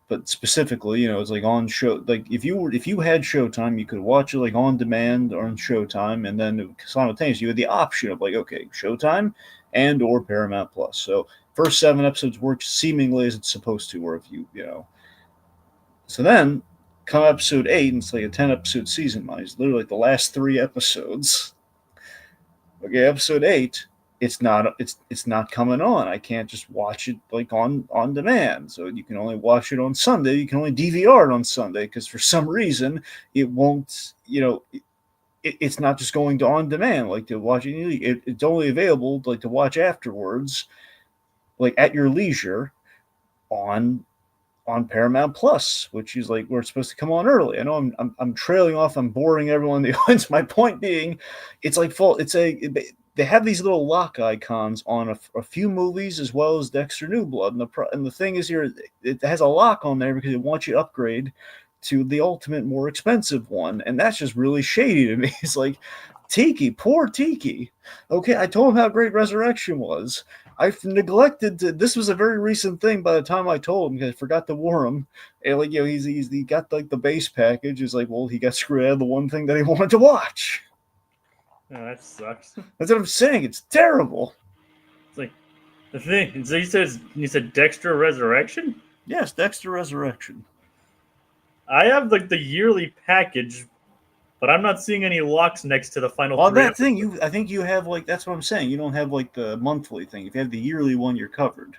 But specifically, it's like on show. Like if you had Showtime, you could watch it like on demand or on Showtime, and then simultaneously you had the option of like okay, Showtime and or Paramount Plus. So first 7 episodes work seemingly as it's supposed to, or if So then come episode 8, and it's like a 10-episode season. It's literally like the last 3 episodes. Okay, episode 8. It's not coming on. I can't just watch it like on demand. So you can only watch it on Sunday. You can only DVR it on Sunday because for some reason it won't. It's not just going to on demand like to watch it. It's only available like to watch afterwards, like at your leisure, on Paramount Plus, which is like we're supposed to come on early. I know I'm trailing off. I'm boring everyone in the audience. My point being, it's like full. They have these little lock icons on a few movies as well as Dexter New Blood, and the thing is here, it has a lock on there because it wants you to upgrade to the ultimate, more expensive one, and that's just really shady to me. It's like poor Tiki. Okay, I told him how great Resurrection was. I've neglected to. This was a very recent thing. By the time I told him, because I forgot to warn him. And like he got like the base package. It's like, well, he got screwed out of the one thing that he wanted to watch. Oh, that sucks. That's what I'm saying. It's terrible. It's like the thing. So you said Dexter Resurrection? Yes, Dexter Resurrection. I have like the yearly package, but I'm not seeing any locks next to the final. Well, that thing I think you have like that's what I'm saying. You don't have like the monthly thing. If you have the yearly one, you're covered.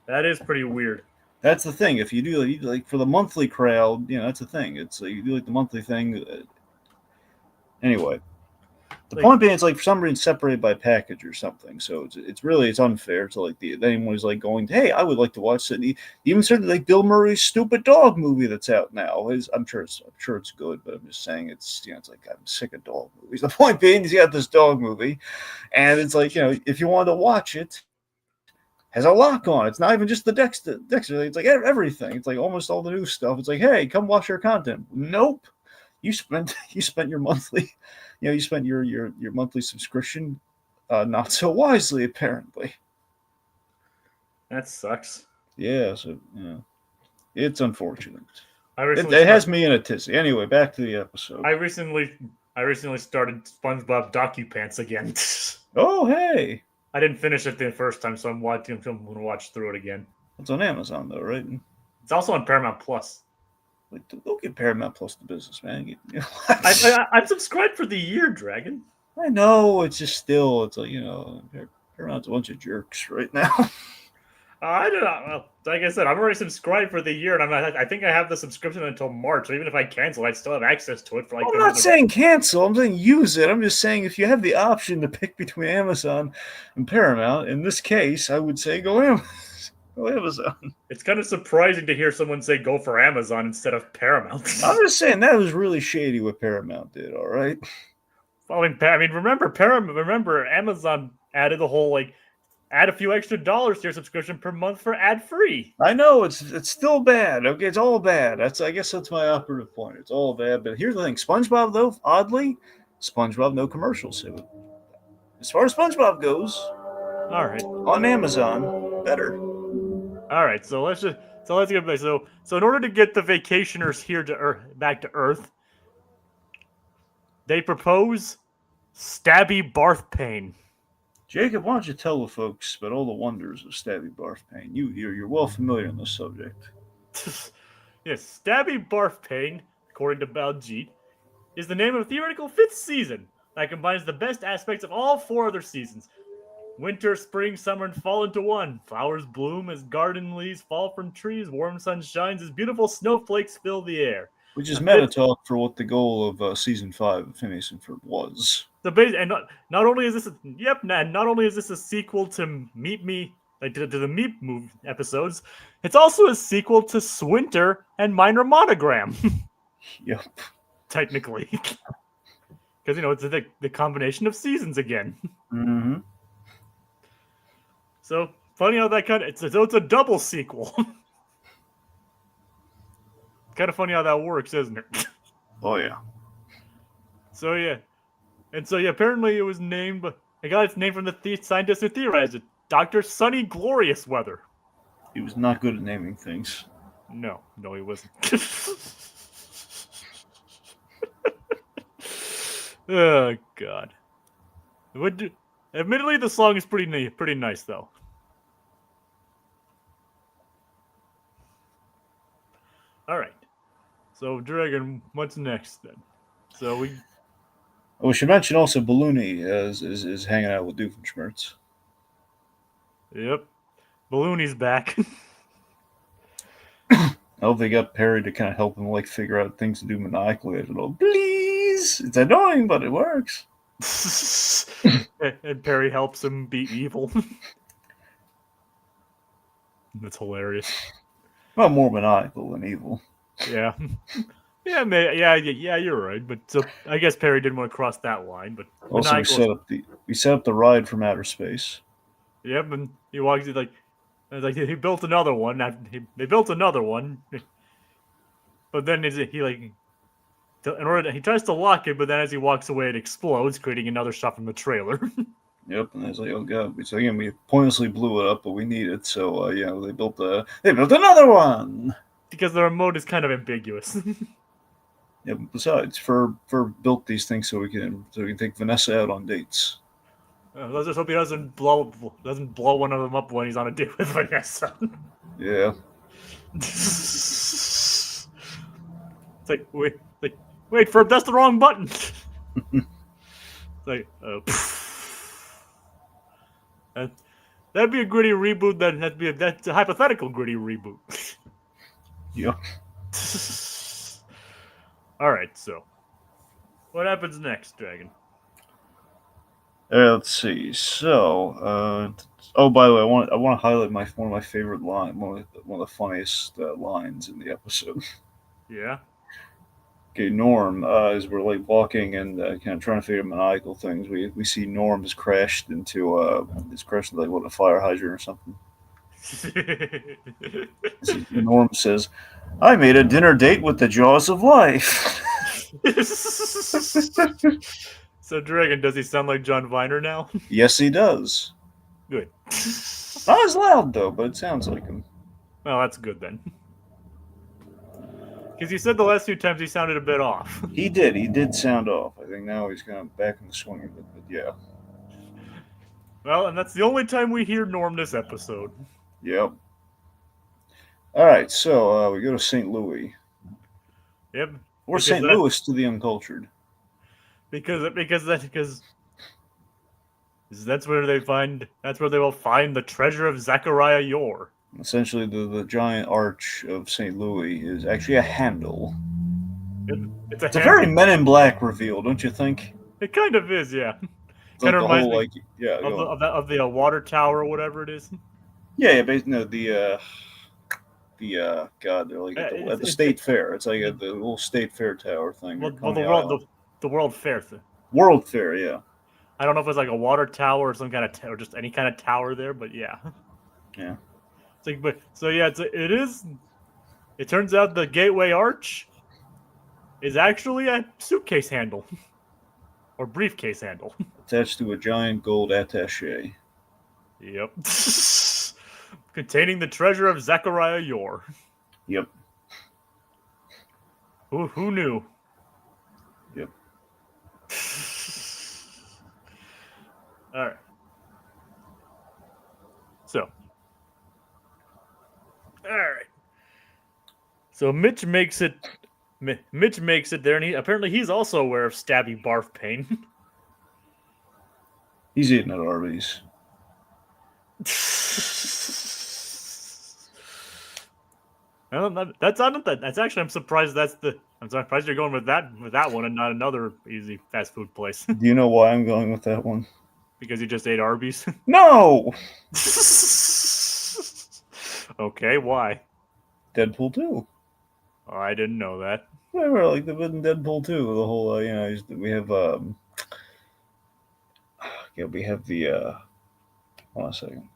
That is pretty weird. That's the thing. If you do like for the monthly crowd, that's the thing. It's like you do like the monthly thing. Anyway. The point being, it's like for some reason separated by package or something. So it's unfair to like anyone who's like going, hey, I would like to watch it. Even certain like Bill Murray's stupid dog movie that's out now. I'm sure it's good, but I'm just saying it's like I'm sick of dog movies. The point being, he's got this dog movie, and it's like if you want to watch it, has a lock on. It's not even just the Dexter. It's like everything. It's like almost all the new stuff. It's like, hey, come watch our content. Nope. You spent your monthly. You spent your monthly subscription not so wisely, apparently. That sucks. Yeah, so it's unfortunate. It has me in a tizzy. Anyway, back to the episode. I recently started SpongeBob DocuPants again. Oh, hey! I didn't finish it the first time, so I'm going to watch through it again. It's on Amazon, though, right? It's also on Paramount Plus. Like, don't get Paramount Plus the business, man. I'm subscribed for the year, Dragon. I know, it's just still, it's like, Paramount's a bunch of jerks right now. I don't know. Well, like I said, I'm already subscribed for the year, and I think I have the subscription until March. So even if I cancel, I still have access to it for like. I'm not saying cancel. I'm saying use it. I'm just saying if you have the option to pick between Amazon and Paramount, in this case, I would say go Amazon. It's kind of surprising to hear someone say go for Amazon instead of Paramount. I'm just saying that was really shady what Paramount did. All right. Well, I mean, remember, Amazon added the whole add a few extra dollars to your subscription per month for ad free. I know it's still bad. Okay, it's all bad. I guess that's my operative point. It's all bad. But here's the thing: SpongeBob, though, oddly, SpongeBob no commercials. So as far as SpongeBob goes, all right, on Amazon, better. All right, so let's get back. So in order to get the vacationers here to back to Earth, they propose Stabby barf pain. Jacob, why don't you tell the folks about all the wonders of Stabby barf pain? You're well familiar on this subject. Yes, Stabby barf pain, according to Baljeet, is the name of a theoretical fifth season that combines the best aspects of all four other seasons. Winter, spring, summer, and fall into one. Flowers bloom as garden leaves fall from trees. Warm sun shines as beautiful snowflakes fill the air. Which is meta talk for what the goal of season 5 of Phineas and Ferb was. And not only is this a sequel to Meet Me, like to the Meap movie episodes, it's also a sequel to Swinter and Minor Monogram. Yep. Technically, because it's the combination of seasons again. Mm-hmm. So funny how that it's a double sequel. Kind of funny how that works, isn't it? Oh yeah. So yeah, apparently it was named. It got its name from the scientist who theorized it, Dr. Sunny Glorious Weather. He was not good at naming things. No, he wasn't. Oh God. Admittedly, the song is pretty nice though. All right. So, Dragon, what's next then? So we should mention also Balloony is hanging out with Doofenshmirtz. Yep. Balloony's back. I hope they got Perry to kind of help him figure out things to do maniacally. I don't know. Please! It's annoying, but it works. And Perry helps him be evil. That's hilarious. Well, more maniacal than evil. Yeah. Yeah, you're right. But so I guess Perry didn't want to cross that line. But also, we set up the ride from outer space. Yep, and he walks he built another one. They built another one, but then he tries to lock it, but then as he walks away, it explodes, creating another shot from the trailer. Yep, and it's like, oh god! So again, we pointlessly blew it up, but we need it. So they built another one. Because the remote is kind of ambiguous. Yeah, besides, Ferb built these things so we can take Vanessa out on dates. Let's just hope he doesn't blow one of them up when he's on a date with Vanessa. Yeah. It's like wait, Ferb, that's the wrong button. It's like, that'd be a gritty reboot. That's a hypothetical gritty reboot. Yeah. All right, so what happens next, Dragon? Let's see. So, by the way, I want to highlight one of my favorite line, one of the funniest lines in the episode. Yeah. Okay, Norm, as we're walking and kind of trying to figure out maniacal things, we see Norm has crashed into a fire hydrant or something. Norm says, "I made a dinner date with the jaws of life." So, Dragon, does he sound like John Viner now? Yes, he does. Good. Not as loud though, but it sounds like him. Well, that's good then. Because you said the last few times he sounded a bit off. He did sound off. I think now he's kind of back in the swing of it, but yeah. Well, and that's the only time we hear Norm this episode. Yep. All right, so we go to St. Louis. Yep. Or St. Louis to the uncultured. Because that's where they find. That's where they will find the treasure of Zachariah Yore. Essentially, the giant arch of St. Louis is actually a handle. It's a It's a very handle. Men in Black reveal, don't you think? It kind of is, yeah. It's Kind like of the reminds whole me like yeah, of go on. the water tower or whatever it is. Yeah, basically no, God, they're like at the It's state fair. It's like at the little state fair tower thing or well Coney Island. the World Fair thing. World Fair, yeah. I don't know if it's like a water tower or some kind of or just any kind of tower there, but yeah. Yeah. It's like, but so yeah, it is. It turns out the gateway arch is actually a suitcase handle or briefcase handle. Attached to a giant gold attache. Yep. Containing the treasure of Zachariah Yore. Yep. Who knew? Yep. All right. So. All right. So Mitch makes it. Mitch makes it there, and he's also aware of Stabby barf pain. He's eating at Arby's. That's not that. That's actually, I'm surprised. I'm surprised you're going with that one and not another easy fast food place. Do you know why I'm going with that one? Because you just ate Arby's. No. Okay, why? Deadpool 2. Oh, I didn't know that. Remember, like the Deadpool 2, the whole we have we have the hold on a second.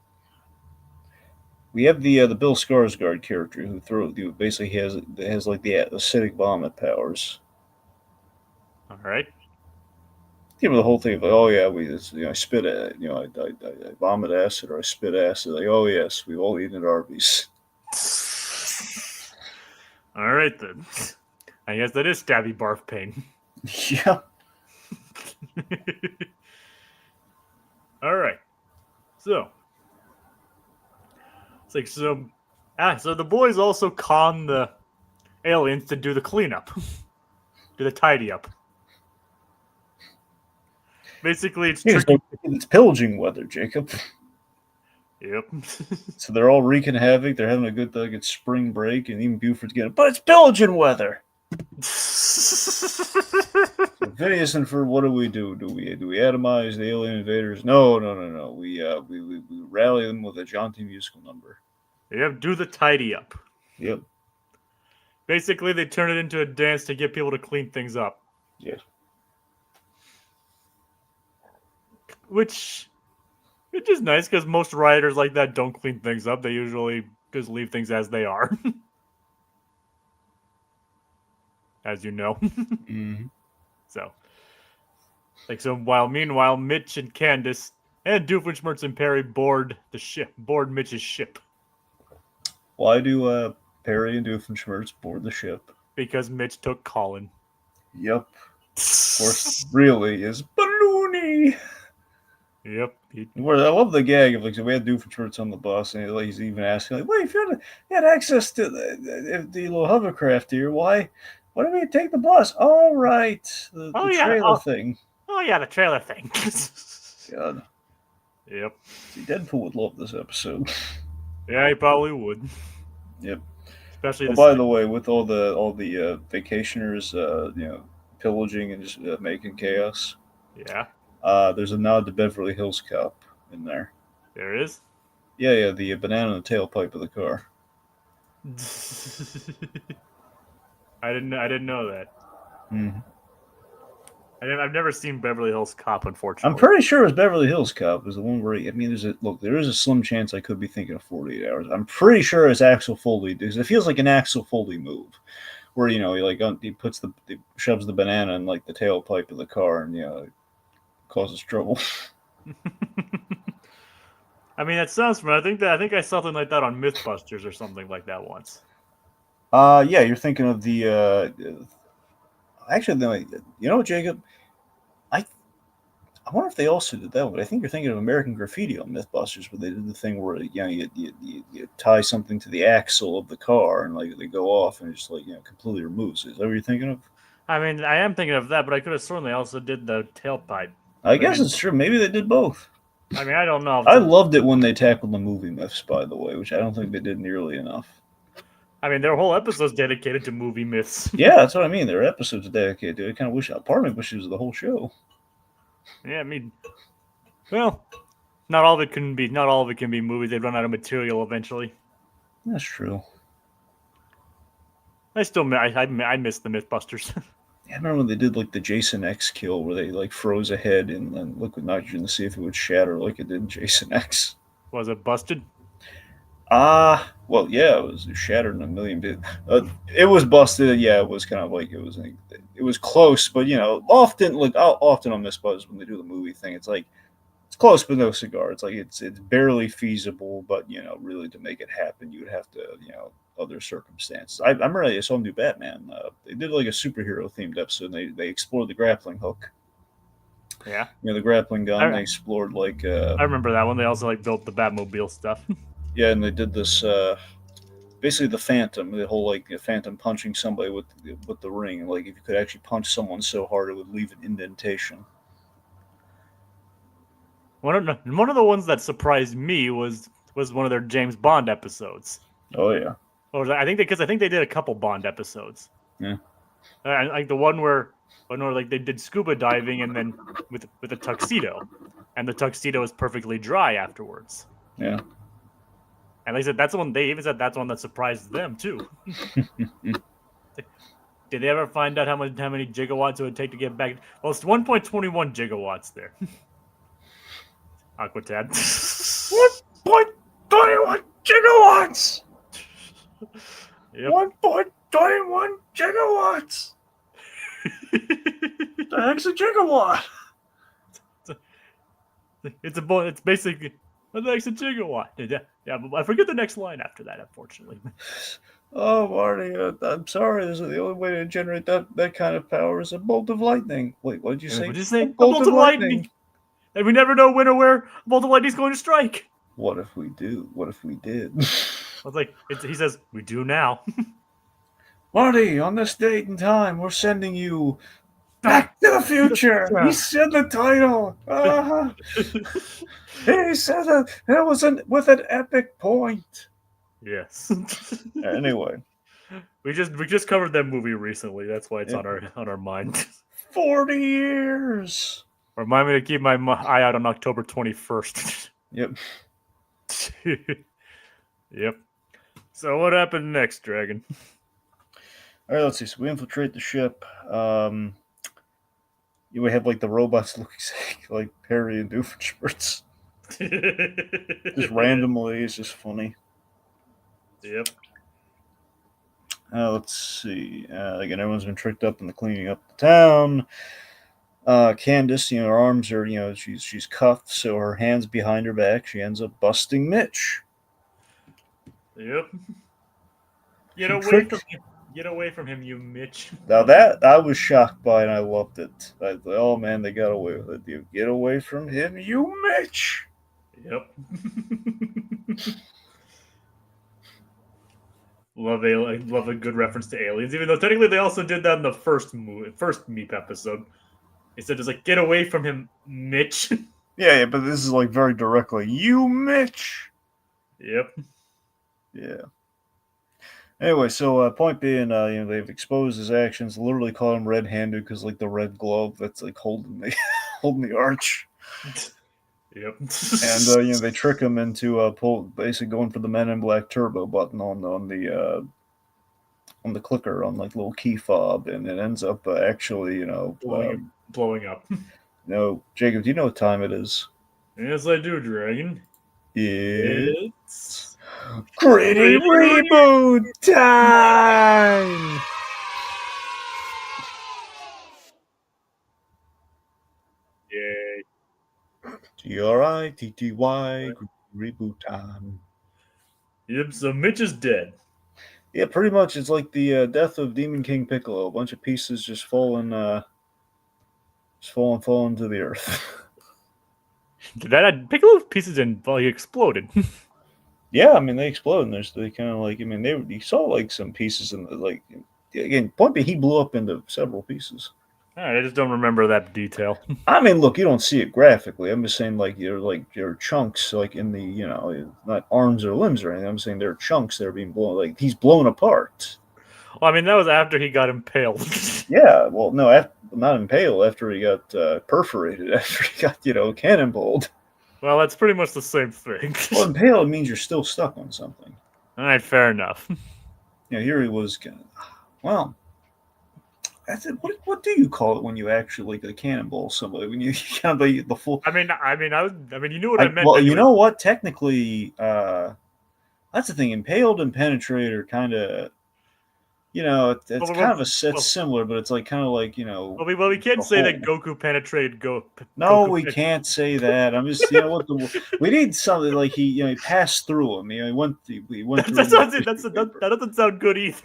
We have the Bill Skarsgård character who basically has like the acidic vomit powers. All right. You know the whole thing of like, oh yeah, I spit at I vomit acid or I spit acid. Like, oh yes, we've all eaten at Arby's. All right then. I guess that is Stabby barf pain. Yeah. All right. So it's like so the boys also con the aliens to do the cleanup, do the tidy up. Basically, it's tricky. It's pillaging weather, Jacob. Yep. So they're all wreaking havoc. They're having a good thug. It's spring break, and even Buford's getting. But it's pillaging weather. So Phineas and Ferb, what do? Do we atomize the alien invaders? No. We rally them with a jaunty musical number. Yep. Do the tidy up. Yep. Basically, they turn it into a dance to get people to clean things up. Yes. Which is nice because most rioters like that don't clean things up. They usually just leave things as they are. As you know. Mm-hmm. So meanwhile Mitch and Candace and Doofenshmirtz and Perry board Mitch's ship. Why do Perry and Doofenshmirtz board the ship? Because Mitch took Colin. Yep. Of course, really is baloney. Yep. I love the gag of like, so we had Doofenshmirtz on the bus, and he's even asking like, "Wait, if you had access to the little hovercraft here, why do we take the bus?" All right, the trailer thing. Oh yeah, the trailer thing. God. Yep. See, Deadpool would love this episode. Yeah, he probably would. Yep. Especially. By the way, with all the vacationers, pillaging and just making chaos. Yeah. There's a nod to Beverly Hills Cop in there. There is? Yeah, the banana in the tailpipe of the car. I didn't know that. Mm-hmm. I've never seen Beverly Hills Cop, unfortunately. I'm pretty sure it's Beverly Hills Cop is the one where there is a slim chance I could be thinking of 48 Hours. I'm pretty sure it's Axel Foley because it feels like an Axel Foley move, where he shoves the banana in like the tailpipe of the car and it causes trouble. I mean, that sounds familiar. I think I saw something like that on MythBusters or something like that once. Yeah, you're thinking of the. Actually, you know what, Jacob? I wonder if they also did that one. I think you're thinking of American Graffiti on MythBusters, where they did the thing where you tie something to the axle of the car and like they go off and it just completely removes it. Is that what you're thinking of? I mean, I am thinking of that, but I could have sworn they also did the tailpipe. I They guess did. it's true. Maybe they did both. I mean, I don't know. I loved it when they tackled the movie myths, by the way, which I don't think they did nearly enough. I mean, their whole episode's dedicated to movie myths. Yeah, that's what I mean. There are episodes dedicated to it. I kind of wish, part of me wishes the whole show. Yeah, I mean, well, not all of it can be movies. They'd run out of material eventually. That's true. I miss the MythBusters. Yeah, I remember when they did like the Jason X kill, where they like froze a head in liquid nitrogen to see if it would shatter like it did in Jason X. Was it busted? Well, yeah, it was shattered in a million bits. It was busted. Yeah, it was kind of like it was close, but often on MythBusters when they do the movie thing, it's like it's close but no cigar. It's like it's barely feasible, but really to make it happen, you would have to other circumstances. I remember I saw them do Batman. They did like a superhero themed episode. And they explored the grappling hook. Yeah. The grappling gun. They explored like. I remember that one. They also like built the Batmobile stuff. Yeah, and they did this. Basically, the Phantom, the whole like Phantom punching somebody with the ring. Like if you could actually punch someone so hard, it would leave an indentation. One of the ones that surprised me was one of their James Bond episodes. Oh yeah. Or I think they did a couple Bond episodes. Yeah. Like the one where like they did scuba diving and then with a tuxedo, and the tuxedo is perfectly dry afterwards. Yeah. And they said that's the one. They even said that's one that surprised them too. Did they ever find out how many gigawatts it would take to get back? Well, it's 1.21 gigawatts there. Aquatad. 1.21 gigawatts. Yep. 1.21 gigawatts. The heck's a gigawatt? It's basically what the heck's a gigawatt? Yeah, but I forget the next line after that, unfortunately. Oh, Marty, I'm sorry. This is the only way to generate that kind of power is a bolt of lightning. Wait, what did you say? What did you say? A bolt of lightning. And we never know when or where a bolt of lightning is going to strike. What if we do? What if we did? I was like, he says, we do now. Marty, on this date and time, we're sending you Back to the Future. He said the title. He said it was with an epic point. Yes. Anyway, we just covered that movie recently. That's why it's on our mind. 40 years. Remind me to keep my eye out on October 21st. Yep. Yep. So what happened next, Dragon? All right, let's see. So we infiltrate the ship. We have like the robots look exactly like Perry and Doofenshmirtz. Just randomly, it's just funny. Yep. Let's see. Again, everyone's been tricked up in the cleaning up the town. Candace, her arms are, she's cuffed, so her hands behind her back. She ends up busting Mitch. Yep. Get away from him, you Mitch. Now that I was shocked by, and I loved it. I thought, oh man, they got away with it. You get away from him, you Mitch. Yep. Love a good reference to aliens, even though technically they also did that in the first Meap episode. They said just like, get away from him, Mitch. Yeah, but this is like very directly, you Mitch. Yep. Yeah. Anyway, so point being, they've exposed his actions. Literally call him red-handed because like the red glove that's like holding the arch. Yep. And they trick him into basically going for the Men in Black turbo button on the clicker on like little key fob, and it ends up actually blowing up. No, Jacob, do you know what time it is? Yes, I do, Dragon. It's Gritty Reboot time! Yay. Gritty Reboot time. Yep, so Mitch is dead. Yeah, pretty much. It's like the death of Demon King Piccolo. A bunch of pieces just falling to the earth. Piccolo's pieces in, well, he exploded. Yeah, I mean they explode, and they kind of like, I mean, you saw like some pieces in the, like, again, point being, he blew up into several pieces. Alright, I just don't remember that detail. I mean, look, you don't see it graphically. I'm just saying, like, you're chunks, like in the, not arms or limbs or anything. I'm saying there are chunks that are being blown, like he's blown apart. Well, I mean, that was after he got impaled. Yeah, well, no, not impaled, after he got perforated, after he got, cannonballed. Well, that's pretty much the same thing. Well, impaled means you're still stuck on something. Alright, fair enough. Here he was, well, that's it. What do you call it when you actually like a cannonball somebody? When you kind of the full. I mean, you knew what I meant. Well, you know what? Technically, that's the thing. Impaled and penetrate are kind of, it's kind of similar, but it's like kind of like, Well, we can't say that Goku penetrated No, we can't say that. I'm just, we need something like he passed through him. He went through. That doesn't sound good either.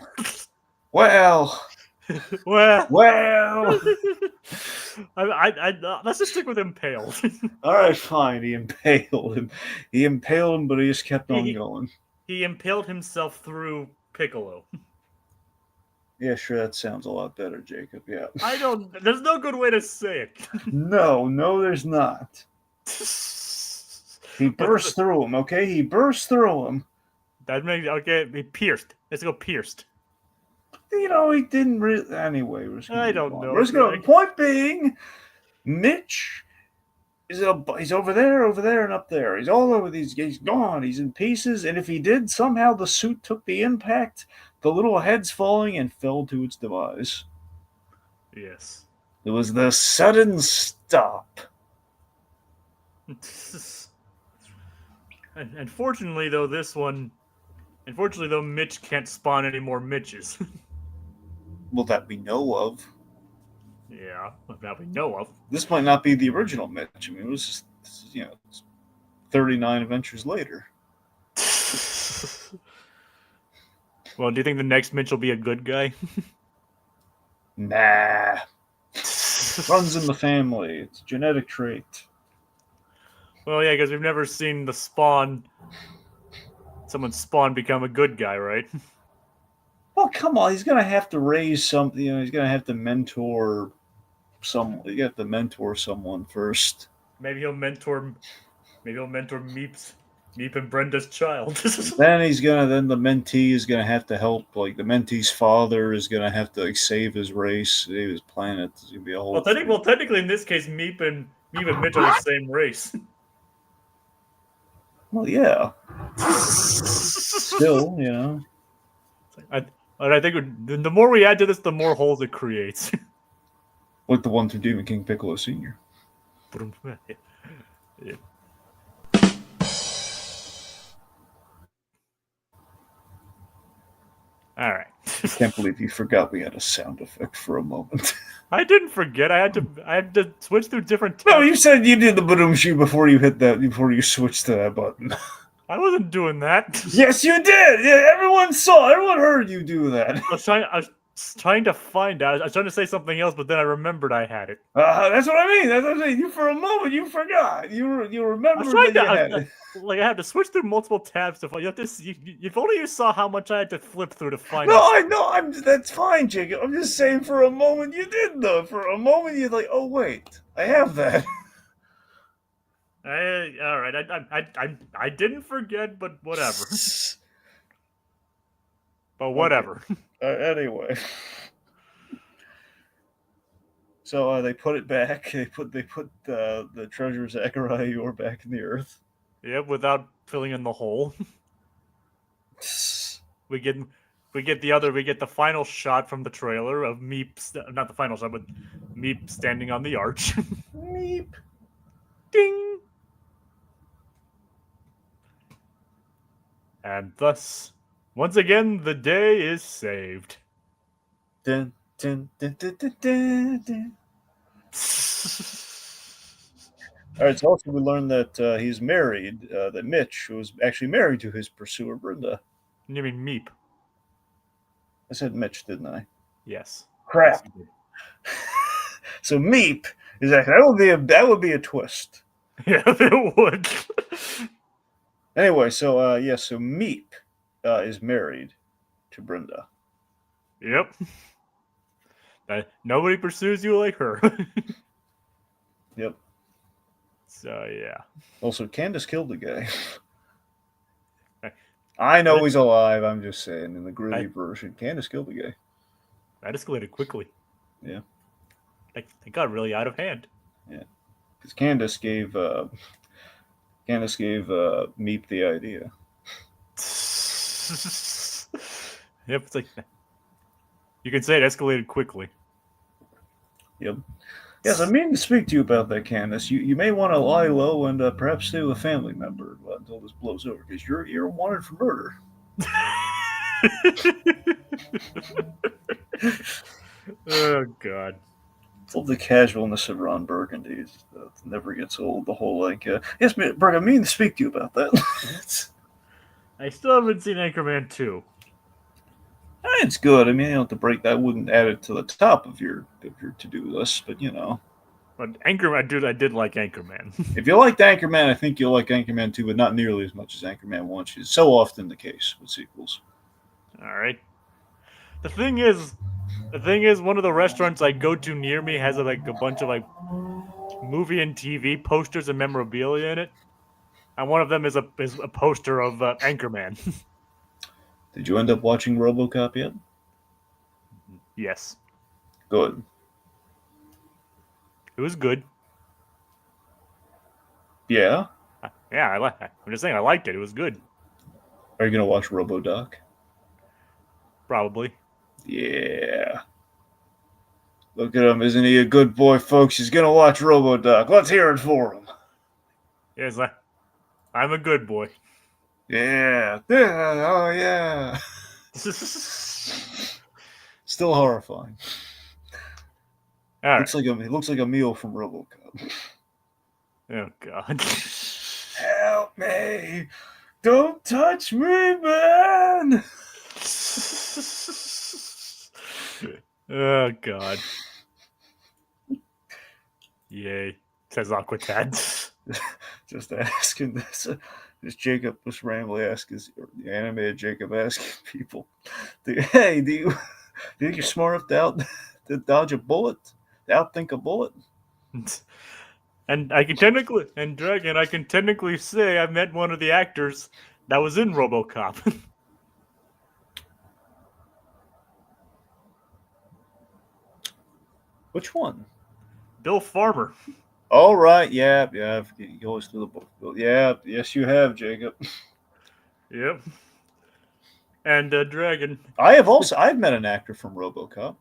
Well. Let's just stick with impaled. All right, fine. He impaled him. But he just kept on going. He impaled himself through Piccolo. Yeah, sure. That sounds a lot better, Jacob. Yeah. There's no good way to say it. No, there's not. He burst through him. Okay, he burst through him. That makes He pierced. Let's go pierced. He didn't really. Anyway, I don't know. Point being, Mitch he's over there, and up there. He's all over these. He's gone. He's in pieces. And if he did, somehow the suit took the impact. The little head's falling and fell to its demise. Yes. It was the sudden stop. Unfortunately, though, Mitch can't spawn any more Mitches. Well, that we know of. Yeah, that we know of. This might not be the original Mitch. I mean, it was just, 39 adventures later. Well, do you think the next Mitch will be a good guy? Nah. Runs in the family. It's a genetic trait. Well, yeah, because we've never seen someone's spawn become a good guy, right? Well, come on. He's going to have to raise something. He's going to have to mentor someone. You have to mentor someone first. Maybe he'll mentor Meap and Brenda's child. Then the mentee is gonna have to help. Like the mentee's father is gonna have to save his race, save his planet. It's gonna be a whole. Technically, in this case, Meap and Mitch are the same race. Well, yeah. Still, I think the more we add to this, the more holes it creates. Like the one through Demon King Piccolo Sr. Yeah. All right. I can't believe you forgot we had a sound effect for a moment. I didn't forget. I had to switch through different tabs. No, you said you did the boom shoe before you switched to that button. I wasn't doing that. Yes, you did. Yeah, everyone heard you do that. I was trying to find out. I was trying to say something else, but then I remembered I had it. That's what I mean. That's what I'm saying. You, for a moment, you forgot. You remembered that you had it. Like I had to switch through multiple tabs to find. If only you saw how much I had to flip through to find. No, I know. That's fine, Jacob. I'm just saying. For a moment, you did though. For a moment, you're like, "Oh wait, I have that." All right. I didn't forget, but whatever. But whatever. Anyway. So they put it back. They put the treasure of Zachariah back in the earth. Yep, without filling in the hole. We get the final shot from the trailer of Meap, not the final shot, but Meap standing on the arch. Meap. Ding. And thus, once again, the day is saved. Dun, dun, dun, dun, dun, dun, dun. All right, so also we learned that he's married, that Mitch was actually married to his pursuer, Brenda. You mean Meap? I said Mitch, didn't I? Yes. Crap. Yes, so Meap is actually, that would be a twist. Yeah, it would. Anyway, so so Meap is married to Brenda. Yep. Nobody pursues you like her. Yep. So yeah. Also, Candace killed the guy. I know he's alive. I'm just saying, in the gritty version, Candace killed the guy. That escalated quickly. Yeah. It got really out of hand. Yeah. Because Candace gave Meap the idea. Yep, it's like you can say it escalated quickly. Yep. Yes, I mean to speak to you about that, Candace. You may want to lie low and perhaps stay with a family member until this blows over, because you're wanted for murder. Oh God. It's all the casualness of Ron Burgundy. It never gets old. The whole yes, Burg, I mean to speak to you about that. I still haven't seen Anchorman 2. It's good. I mean, you don't have to break that. I wouldn't add it to the top of your to-do list, but you know. But Anchorman, dude, I did like Anchorman. If you liked Anchorman, I think you'll like Anchorman 2, but not nearly as much as Anchorman 1, which is so often the case with sequels. All right. The thing is, one of the restaurants I go to near me has like a bunch of like movie and TV posters and memorabilia in it, and one of them is a poster of Anchorman. Did you end up watching RoboCop yet? Yes. Good. It was good. Yeah? Yeah, I'm just saying I liked it. It was good. Are you going to watch RoboDoc? Probably. Yeah. Look at him. Isn't he a good boy, folks? He's going to watch RoboDoc. Let's hear it for him. Yes, I'm a good boy. Yeah. Oh, yeah. Still horrifying. All right. It looks like a meal from RoboCop. Oh, God. Help me! Don't touch me, man! Oh, God. Yay, says Aquatad. Just asking this. This Jacob was randomly asking, the animated Jacob asking people, do you think you're smart enough to dodge a bullet? To outthink a bullet? And I can technically say I met one of the actors that was in RoboCop. Which one? Bill Farmer. All right, yeah. You always do the book. Yeah, yes, you have, Jacob. Yep. And Dragon. I've met an actor from RoboCop.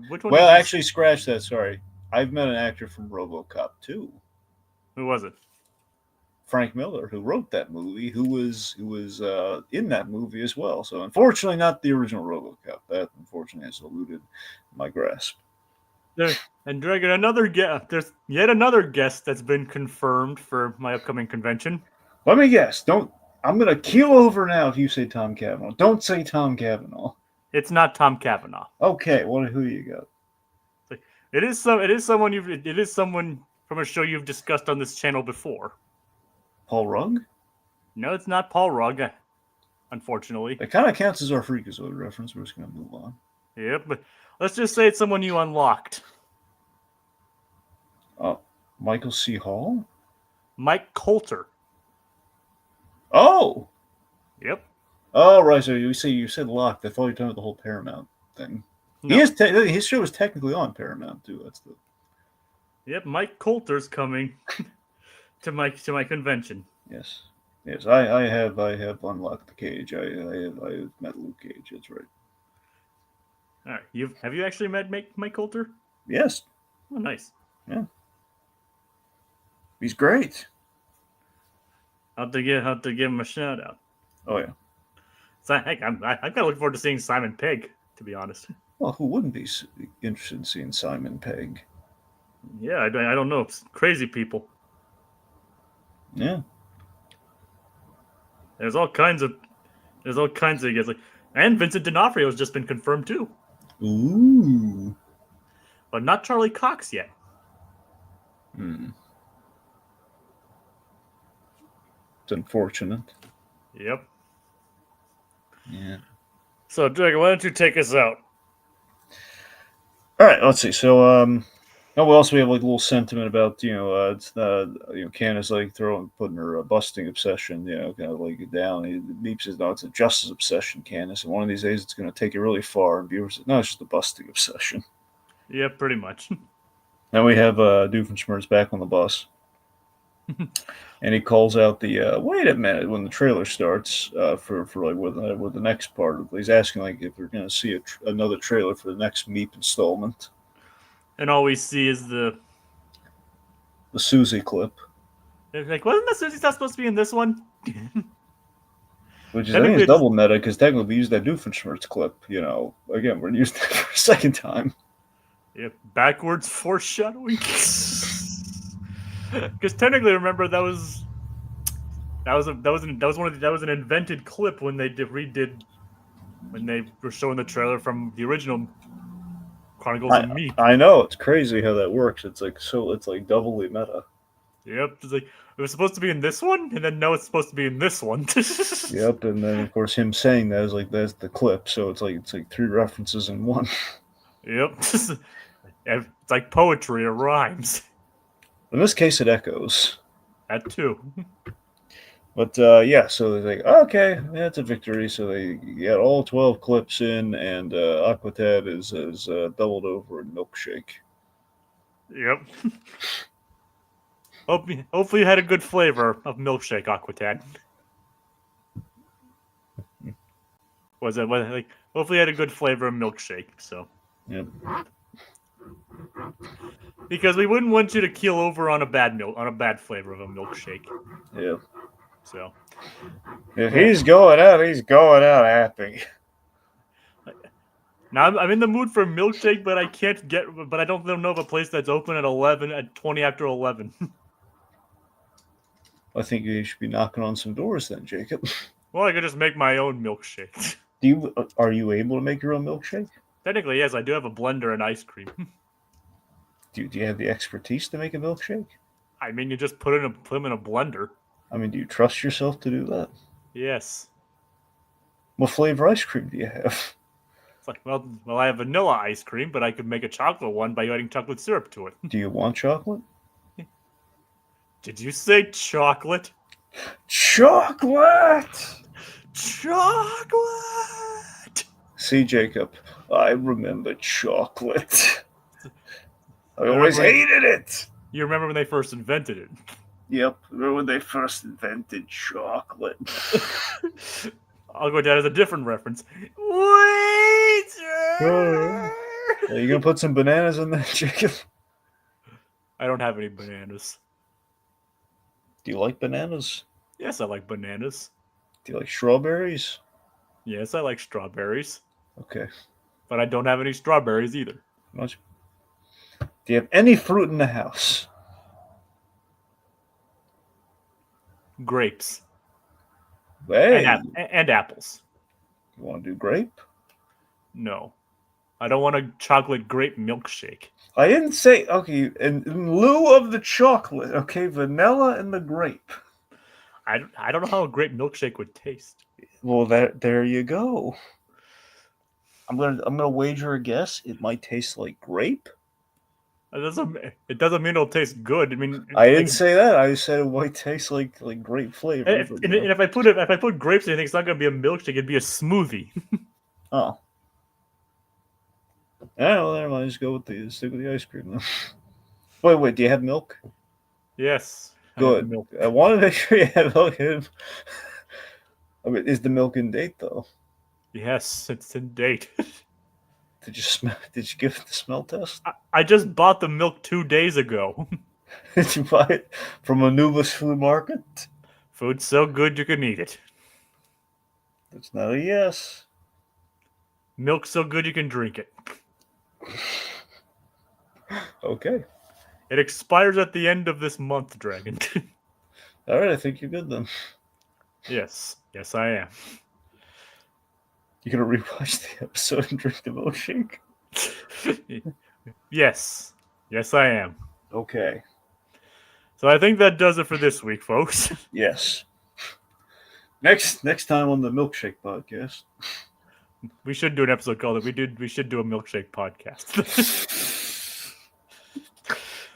Which one? Well, actually, scratch that. Sorry, I've met an actor from RoboCop too. Who was it? Frank Miller, who wrote that movie, who was in that movie as well. So unfortunately, not the original RoboCop. That unfortunately has eluded my grasp. And Dragon, there's yet another guest that's been confirmed for my upcoming convention. Let me guess. I'm gonna keel over now if you say Tom Cavanaugh. Don't say Tom Cavanaugh. It's not Tom Cavanaugh. Okay, who you got? It is someone from a show you've discussed on this channel before. Paul Rugg? No, it's not Paul Rugg. Unfortunately, That kind of counts as our Freakazoid reference. We're just gonna move on. Yep, but let's just say it's someone you unlocked. Michael C. Hall? Mike Coulter. Oh! Yep. Oh, right. So you said locked. I thought you were talking about the whole Paramount thing. No. His show is technically on Paramount too. That's the. Yep, Mike Coulter's coming to my convention. Yes. I have unlocked the cage. I have met Luke Cage. That's right. All right. Have you actually met Mike Coulter? Yes. Oh, nice. Yeah. He's great. I'll have to give him a shout out. Oh yeah. So I'm kind of looking forward to seeing Simon Pegg, to be honest. Well, who wouldn't be interested in seeing Simon Pegg? Yeah, I don't know. It's crazy people. Yeah. There's all kinds of guys and Vincent D'Onofrio has just been confirmed too. Ooh. But not Charlie Cox yet. It's unfortunate. Yep. Yeah. So, Dragon, why don't you take us out? All right, let's see. So, oh, well, also we have like a little sentiment about Candace like putting her busting obsession, kind of like down. Meep says, "No, it's a justice obsession, Candace, and one of these days it's going to take it really far." And viewers said, "No, it's just a busting obsession." Yeah, pretty much. Then we have Doofenshmirtz back on the bus, and he calls out the wait a minute when the trailer starts for like with the next part. He's asking like if we're going to see another trailer for the next Meep installment. And all we see is the Susie clip. like, wasn't the Susie stuff supposed to be in this one? Which is, I think, it's double meta because technically we used that Doofenshmirtz clip. Again, we're using that for a second time. Yeah, backwards foreshadowing. Because technically, remember that was an invented clip when they when they were showing the trailer from the original Chronicles of Meap. I know, it's crazy how that works. It's like doubly meta. Yep, it's like it was supposed to be in this one, and then no, it's supposed to be in this one. Yep, and then of course him saying that is like that's the clip, so it's like three references in one. Yep, it's like poetry or rhymes. In this case, it echoes. That too. But yeah, so they're like, okay, yeah, it's a victory. So they get all 12 clips in, and Aquatad is doubled over in milkshake. Yep. Hopefully you had a good flavor of milkshake, Aquatad. Was it like? Hopefully you had a good flavor of milkshake. So. Yep. Because we wouldn't want you to keel over on a bad flavor of a milkshake. Yeah. So. If he's going out happy. Now I'm in the mood for milkshake, but I don't know of a place that's open at 20 after 11. I think you should be knocking on some doors then, Jacob. Well, I could just make my own milkshake. Are you able to make your own milkshake? Technically, yes, I do have a blender and ice cream. Do you have the expertise to make a milkshake? I mean, you just put them in a blender. I mean, do you trust yourself to do that? Yes. What flavor ice cream do you have? It's like, well, I have vanilla ice cream, but I could make a chocolate one by adding chocolate syrup to it. Do you want chocolate? Did you say chocolate? Chocolate! Chocolate! See, Jacob, I remember chocolate. I always hated it. You remember when they first invented it? Yep, remember when they first invented chocolate. I'll go down as a different reference. Waiter! Are you going to put some bananas in there, Jacob? I don't have any bananas. Do you like bananas? Yes, I like bananas. Do you like strawberries? Yes, I like strawberries. Okay. But I don't have any strawberries either. Much. Do you have any fruit in the house? Grapes. Hey. And apples. You want to do grape? No. I don't want a chocolate grape milkshake. I didn't say, okay, in lieu of the chocolate, okay, vanilla and the grape. I don't know how a grape milkshake would taste. Well, there you go. I'm gonna wager a guess. It might taste like grape. It doesn't mean it'll taste good. I mean, I didn't say that. I said it might taste like grape flavor. And if I put grapes in, I think it's not gonna be a milkshake. It'd be a smoothie. Oh. Oh, never mind. Just stick with the ice cream. Wait. Do you have milk? Yes. Good. Milk. I want to make sure you have milk. I mean, is the milk in date though? Yes, it's in date. Did you give it the smell test? I just bought the milk 2 days ago. Did you buy it from Anubis Food Market? Food's so good you can eat it. That's not a yes. Milk's so good you can drink it. Okay. It expires at the end of this month, Dragon. All right, I think you're good then. Yes, I am. You gonna rewatch the episode and drink the milkshake? Yes, I am. Okay. So I think that does it for this week, folks. Yes. Next time on the Milkshake Podcast. We should do an episode called it. We should do a milkshake podcast.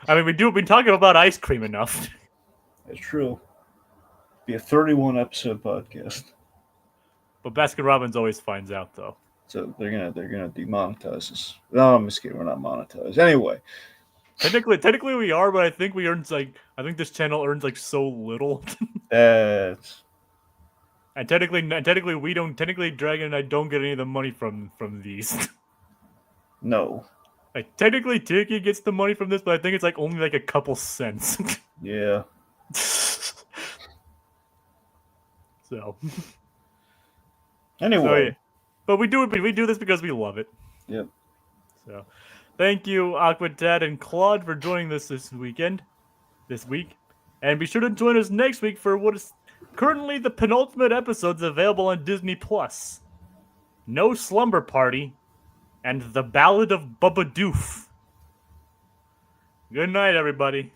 I mean, we've been talking about ice cream enough. That's true. Be a 31 episode podcast. But Baskin Robbins always finds out, though. So they're gonna demonetize us. No, I'm just kidding. We're not monetized. Anyway. Technically we are, but I think this channel earns like so little. That's. And technically we don't. Technically, Dragon and I don't get any of the money from these. No. Like technically, Tiki gets the money from this, but I think it's like only like a couple cents. Yeah. So. Anyway. So, yeah. But we do this because we love it. Yep. So, thank you, Aquatad and Claude, for joining us this week, and be sure to join us next week for what is currently the penultimate episodes available on Disney Plus. No Slumber Party, and The Ballad of Bubba Doof. Good night, everybody.